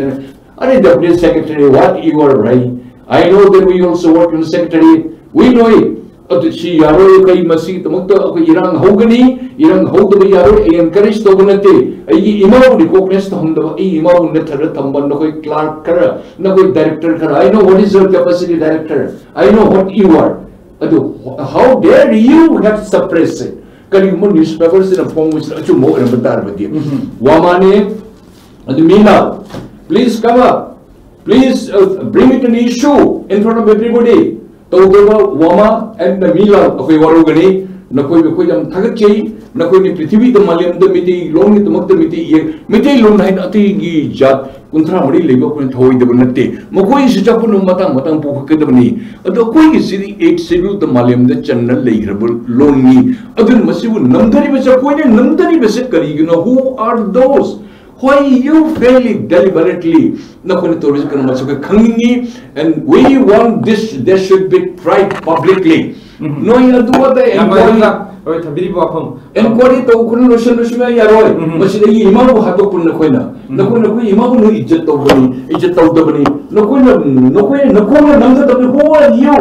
Are deputy secretary, what you are right? I know that we also work in the secretary. We know it. She yaro kai masi tamukta irang hauda yaro encourage to gunate. Ai imaw recognized to hunda. Ai imaw nethara thamban no koi clerk kara, no koi director kara. I know what is your capacity, director. I know what you are. How dare you have suppressed it? Kalimun newspapers in a form which achu mo and batar badi. Wamane, Mina, please come up. Please bring it an issue in front of everybody. Tawdaba Wama and the Mila of Warugani, nakoi ko jam thagat chei nakoi ni prithvi da malyam da miti lon ni tamak da miti ye miti lon hai ati gi jat kunthra mari leba ko thoi da banate makoi si chapun matang matang pu ka da bani ado koi gi sidi 8 schedule da malyam da channel leirabul lon ni adun masibu namdari ba cha koi ne namdari ba se kari gi no who are those why you fail it deliberately nakoi to risk na masu ka khangi and we want this there should be tried publicly no ya do what they enquiry to kun resolution resolution ya roi masi da yi imamu hato kun nakoi na nakoi imamu no ijat to bani nakoi na namda to who are you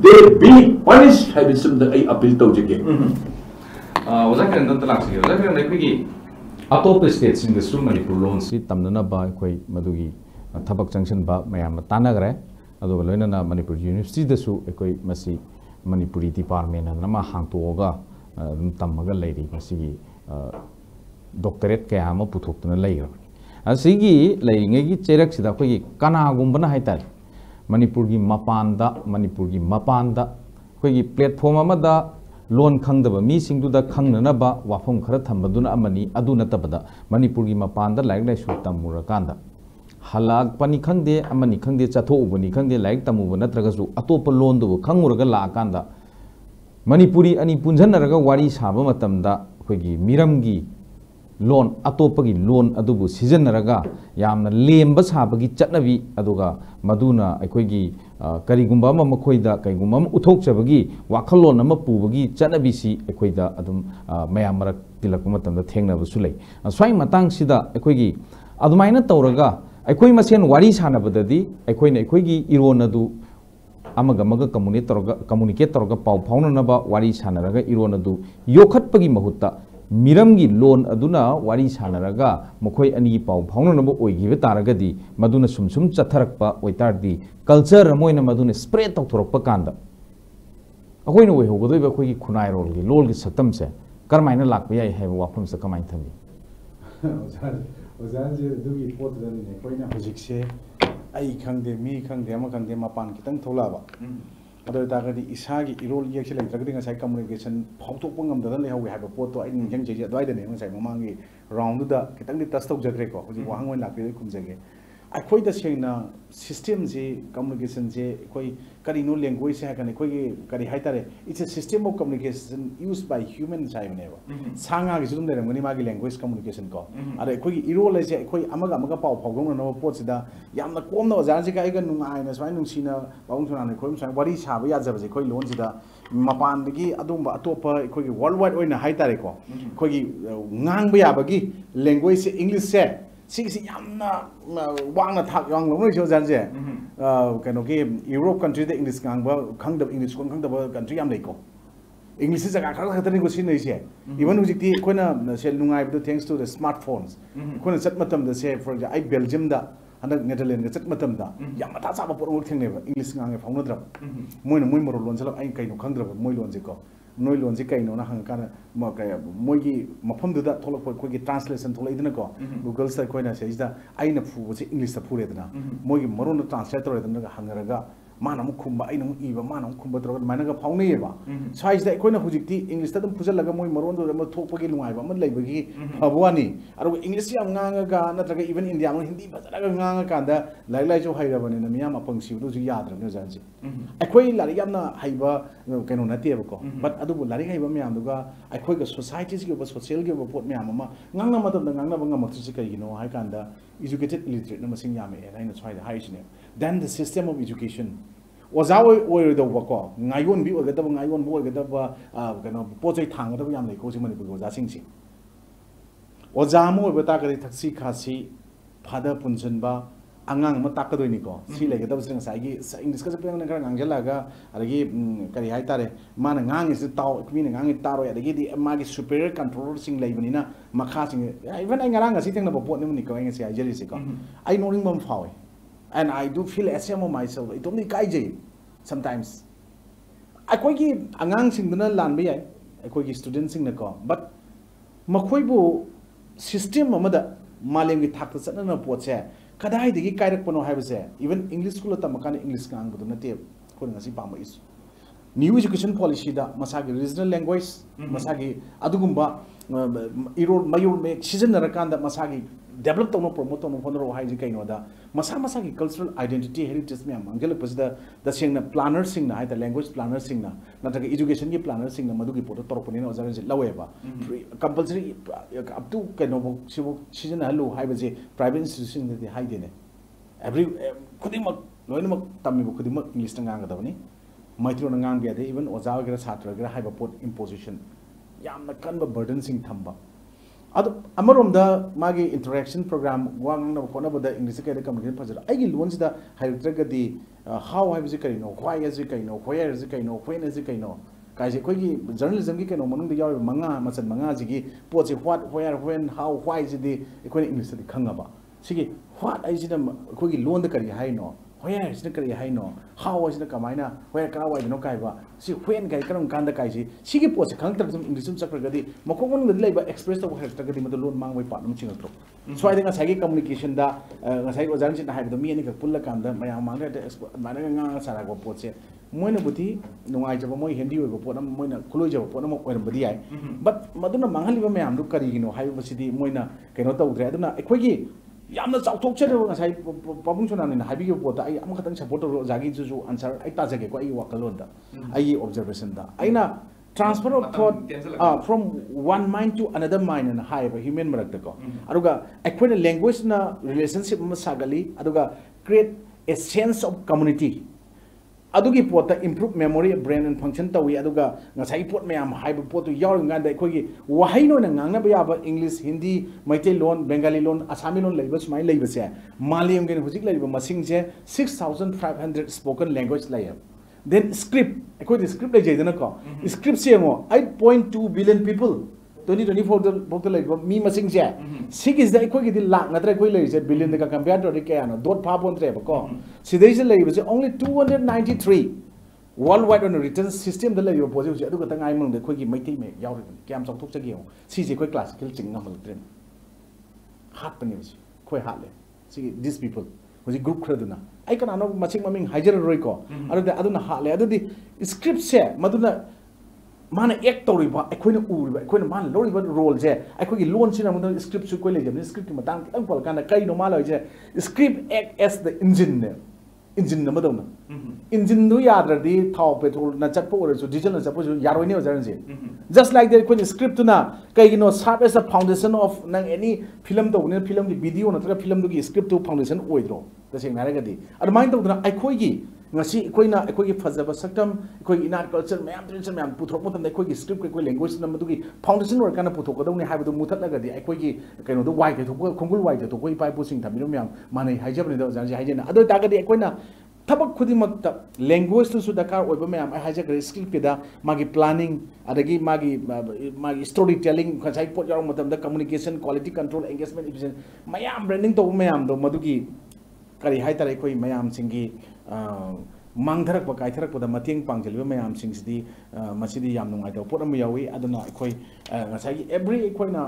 they be punished have some the I appeal to jike oza kan dan talak si oza kan nakoi gi atop states in the sum Manipur loan si tamna ba koi madugi thabak junction ba mayam tanagre ado loina na Manipur University da su koi masi Manipuri department na nama hangtoga tamaga leiri masi doctorate kaya ama puthokna leira asigi leiringe gi cherak sida koi kana gumbana haitar Manipur gi mapanda koi gi platform amada loan khangdaba mi singduda khangnaba wafam khara thambaduna amani aduna tabada Manipur gi mapanda laik lai su tamurakanda halak pani khangde amani khangde chatho ubani khangde laik tamuba natragasu atopa loan du khanguraga la kanda Manipuri ani punjanaraga wari saba matamda khoigi miramgi loan atopagi loan adubu sijanaraga yamna lemba sabagi chatnabi aduga maduna aikoigi karigumba ama makhoida kaigumba ama uthokchabagi wakhalon ama pubagi chatnabi si aikoida adum mayam marak tilakuma matamda thengnabasu lei swai matang sida aikoigi adumaina tawraga aikoi masen wari sanabadadi aikoina aikoigi irona du amaga communicate toroga pau faunanaba wari sanaraga irona du yokhatpagi mahutta miramgi loan aduna wari sanaraga mokhoi ani pau faunanaba oigibe taragadi maduna sumsum chatharakpa oitardi culture moina maduna spread tawthorakpa kanda akoina we hogodoiba akoigi khunai rolgi lolgi satamse karmaina lakpa yai haiba wafamsa kamai thambi ozaji dugi potdani ne koina hojikse ai khangde mi khangde ama khangde mapan kitang tholaba ado dagadi isagi irol yekse leitragdi ngasai communication phauthokpa ngamdada lehawi haiba potto ai ningjang jeje adwaida ne ngasai mamangi round da kitang di test tawjagre ko hoji wahangoi lakpe khumjage ai da sengna system je communication je koi kari no language se hakane koi kari haitare it's a system of communication used by human child neba sanga gi sudum dere ngani magi language communication ko are koi irol le je koi amaga pau phawgong no pot sida yamna komna ojan je kai ga nungai na swai nungsina bawung thuna ne koi swai wari saba ya jabe je koi lon sida mapan dagi adumba atopa koi gi worldwide oina haitare ko koi gi ngang ba ya bagi language se english se sigi yamna wangna thak yang lo no jan je kano ke Europe country the English ngangba khangda English kon khangda country yam nei ko English is a khang khatani ko sin nei se even hujikti koina sel nungai bu thanks to the smartphones koina chat matam da se for example I Belgium da handak Netherlands ga chat matam da yam ta sa ba por ngok theng nei ba English ngang e phawna dra moi moro lon sala ai kai no khangdra moi lon je ko noi lon je kai no na hang kana ma kai moi gi mafam du da tholok ko gi translation tholai dina ko Google sa koina se ida aina phu se English ta phure dina moi gi maron na translate tore dina ga hangaraga mana mu khumba aina mu iba mana mu khumba tore mana ga phaune ba size da koina hujikti English ta dum phujal laga moi maron do ma thok pagi lungai ba ma lai ba gi phabwani aru English yam nganga ga na traga even India mo Hindi ba ga nganga ka da lai lai jo haira bani na miyam apang siu do ju yadra no janji akoi lari yamna haiba kaino na te ba ko but adu bu lari haiba miyam duga akoi ga societies gi ba social gi ba pot miyam ma ngangna ma da ngangna ba ngam tu kai no hai kan da educated illiterate na masing yame ai na try the high ne then the system of education ozawo oir do ba ko ngayon bi oga da ba ngayon bo oga da ba kaino pochai thang da ba yam nei ko sing mani bu oza sing sing ozamo ba ta ka thaksi khasi phada punjan ba angang ma takadoi ni ko si lege da sing sai gi English ka sapeng na ngangjala ga aragi kari hai tare mana ngang is taw mi na ngang taro ya degi di ma gi superior controller sing lai bani na makha sing even ai ngarang si teng na bo ni ko ngi si ai jeri si ko I knowing bam fawe and I do feel ashamed of myself it only kai je sometimes ai koi gi angang sing dana lan ba yai ai koi gi student sing na ko but makhoi bu system amada malem gi thak ta chana na pot se kadai degi kairak pano haibase even English school ta makani English kang budu nate ko ngasi pamba is new education policy da masagi regional language masagi adugumba iro mayur me season rakanda masagi develop tono promote tono phonro haiji kaino da masagi cultural identity heritage me amangel pasida da singna planner singna ai da language planner singna nataga education gi planner singna madugi poto torponi na ojaran laweba compulsory up to kaino sibu season halu haibaje private institution de haidene every khudimak loinak tamibu khudimak english nganga dabani maitro ngang ge even ojaw ge satra ge haiba pot imposition yamna kanba burden sing thamba adu amarom da magi interaction program wang na khona bada english ke communication phajara ai gi loans da haitra ga di how I was kai no why is kai no where is kai no when is kai no kai je koi gi journalism gi kai no manung da yaw manga masan manga ji gi pot se what where when how why is the koi english di khanga ba sigi what ai ji da koi gi loan da kari hai no where is the kari hai no how is the kamaina where ka wai no kai ba si when kai karam kan da kai ji sigi pot se khang tar jum english chakra ga di makong da lei ba express to har ta ga di ma loan mang wai pa num ching tro so I think nga sai communication da nga sai ojan sin hai da mi ani ka pulla kan da mayam mang da ma na nga sara go pot se moina buti nungai jaba moi hindi oi go pot am moina khuloi jaba pot am oi ram badi ai but maduna manghali ba mayam du kari gi no hai ba sidi moina kaino ta udre aduna ekhoi gi yamna chauthok che nga sai pabung chona ni habi gi pot ai am khatang support ro jagi ju answer ai ta jage ko ai wakalon da ai observation da aina transfer of thought from one mind to another mind and high human marak ko aduga equine language na relationship ma sagali aduga create a sense of community adugi pot improve memory brain and function tawi aduga ngasai pot mayam haiba pot tu yaw ngan da khoi gi wahai no na ngangna ba ba english hindi maitai lon bengali lon asami lon leiba smai leiba se maliam gen hujik leiba masing je 6500 spoken language lay then script equity script le jaidana ko script se ngo 8.2 billion people 2024 the bokta like me masing je sig is the equity the lakh natra koi le je billion ka compare to ke ano dot pha bon tre ba ko sidai se le je only 293 worldwide on a return system the le yo positive je adu ka tangai mong de khoi gi maitai me yaw ri kyam chok thok chagi si je koi classical ching na mal tre hat pani khoi hat le si these people was group khraduna ai kana no maching maming hajar roi ko aduna ha le adudi script se maduna mana act tori ba akoina uri ba akoina man lori ba role je akoi loan sina maduna script su ko le jam script ma tang ang pol kana kai no mala je script act as the engine na maduna engine do yadra di thau petrol na chakpo or so diesel na chakpo yaroi ne ojaran je just like that when script na kai no serve as a foundation of nang any film to ne film gi video na tra film gi script to foundation oidro the same na ga di admine to na akoi gi ngasi koina ekoi fajaba saktam ekoi inat culture mayam tradition mayam puthok motam ekoi gi script ekoi language na madugi foundation work kana puthok kadau ni haibadu muthat laga di ekoi gi kaino do wai ke thok khongul wai de to koi pai pusing thamiro mayam manai haijab ne do janji haijena ado taga di ekoi na thabak khudimak ta language to su dakar oiba mayam ai haija kare script da magi planning adagi magi storytelling khasai pot yaw motam da communication quality control engagement efficiency mayam branding to mayam do madugi kari hai tare koi mayam singi mangtharak ba kaitharak pada mateng pangjaliba mayam singsidi masidi yam nungai do pot am yawi aduna koi ngasai every koi na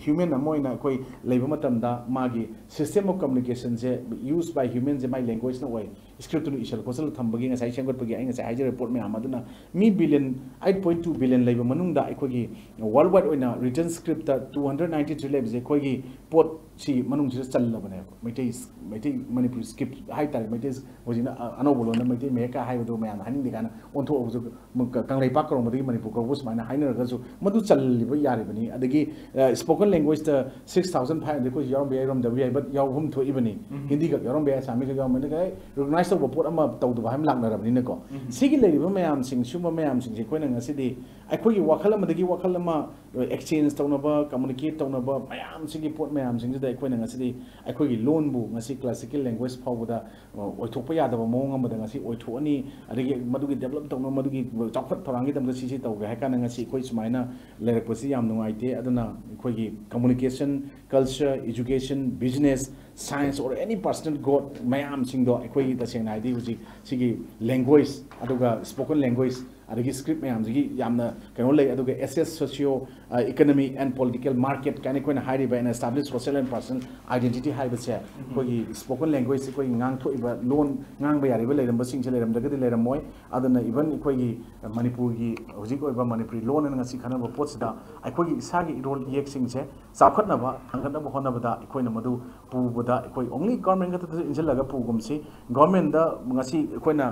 human amoina koi leiba matam da magi system of communication je used by humans je my language na way script nu isal kosal thambagi ngasai senggot pagi ai ngasai hajar report mayam aduna mi billion 8.2 billion leiba manung da koi gi worldwide oina written script ta 293 leib je koi gi pot si manung si challa bane maitai manipuri script hai tar maitai hojina anobolo na maitai meka hai do mayam haning dikana ontho obu kanglai pak kro madi manipur ko bus mana hainer ga su madu challi ba yari bani adagi spoken language ta 6500 ko yarom be yarom da but yaw hum tho ibani hindi ga yarom be sami ga man ga recognize to pot ama tawdu ba ham lakna rabni ne ko sigi lei ba mayam sing suma mayam sing je koina ngasi di akoi wakhala madagi wakhala ma exchange tawna ba communicate tawna ba mayam sigi pot mayam sing da akoi ngasi di akoi loan bu ngasi classical language phawda oithokpa yada ba mong amada ngasi oithoni adagi madugi develop tawna madugi chakhat thorangi dam si tawga hakana ngasi koi sumaina lerakpasi yam nungaite aduna akoi gi communication culture education business science or any personal god mayam sing do akoi ta seng na di uji sigi language aduga spoken language adagi script मैम जी यामना कनो ले अदुगे SS socio economy and political market काने कोई ना हाइरी बाय establish social and personal identity हाई बसे कोई spoken language कोई ngang थो इबा लोन ngang बा यारी बा लेरम बसिंग से लेरम दगदि लेरम मोय अदना इवन कोई मणिपुर की होजी कोई बा मणिपुरी लोन न ngasi खाना बा पोचदा अखोई इसागी इरोल येक सिंग से साखतनबा थांगतनबा होनबदा अखोइना मदु पुबदा अखोई ओनली गवर्नमेंट का इंजल लगा पुगुमसी गवर्नमेंट दा ngasi अखोइना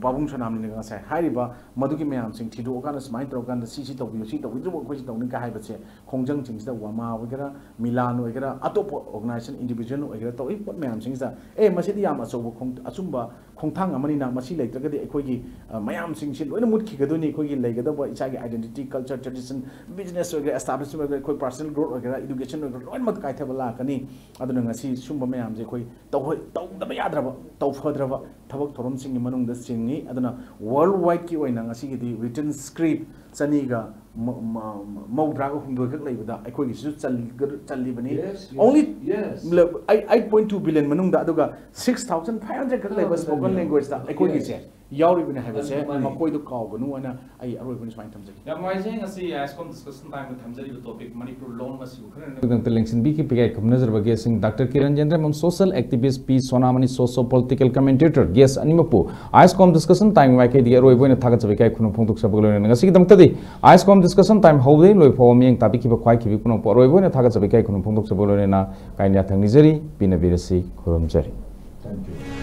बाबुंग सनामनि ngasa हाइरिबा मदुगी मैम सिंग थिदो कान स्माइन तरो कान सीसी तौबियो सी तौबिदो अखोइ तौनि का हाइबसे खोंजंग सिंगदा वमा वगेरा मिलान वगेरा अतोप ऑर्गेनाइजेशन इंडिविजुअल वगेरा तौइ पोट मैम सिंगदा ए मसिदि याम अचौब खोंग अचुंबा खोंथांग अमनिना मसी लेत्रगदि अखोइगी मैम सिंग से लोइना मुटखिगदोनि अखोइगी लेगदबा इसागी आइडेंटिटी कल्चर ट्रेडिशन बिजनेस वगेरा एस्टैब्लिशमेंट वगेरा कोई पर्सनल ग्रोथ वगेरा एजुकेशन वगेरा लोइन मत काइथबा लाकनी अदुना ngasi सुंबा मैम जे कोई तौदबा याद्रबा तौफद्रबा थबक थोरम सिंग मनुंग सिंगी अदुना वर्ल्ड वाइड की ओइना ngasi गी रिटन स्क्रिप्ट चनीगा मौद्राग हुंदो खक लेबदा अखोइगी सु चल्लिबनी ओनली 8.2 बिलियन मनुंग दा अदुगा 6500 खक लेबा स्पोकन लैंग्वेज दा अखोइगी से याउरिबने हाइबसे मकोइदो कावगनु अना आई अरोइबनि स्माइन थमजै यामाइजे ngasi ISCOM discussion time thamjari topic Manipur Lon masiu khana dang telection bi ki pigai khumnazar ba gesing Dr. Kiran Jendra mam social activist P Sonamani socio political commentator guest animapu ISCOM discussion time wa ke di aroiboina thagat jabai kai khunu phongtuk sabaglo ngasi ki damtadi ISCOM discussion time howdei loi pho mieng tabi ki ba khwai ki bi kuno aroiboina thagat jabai kai khunu phongtuk sabaglo na kai nya thangni jari pinabirasi khurumjari. Thank you.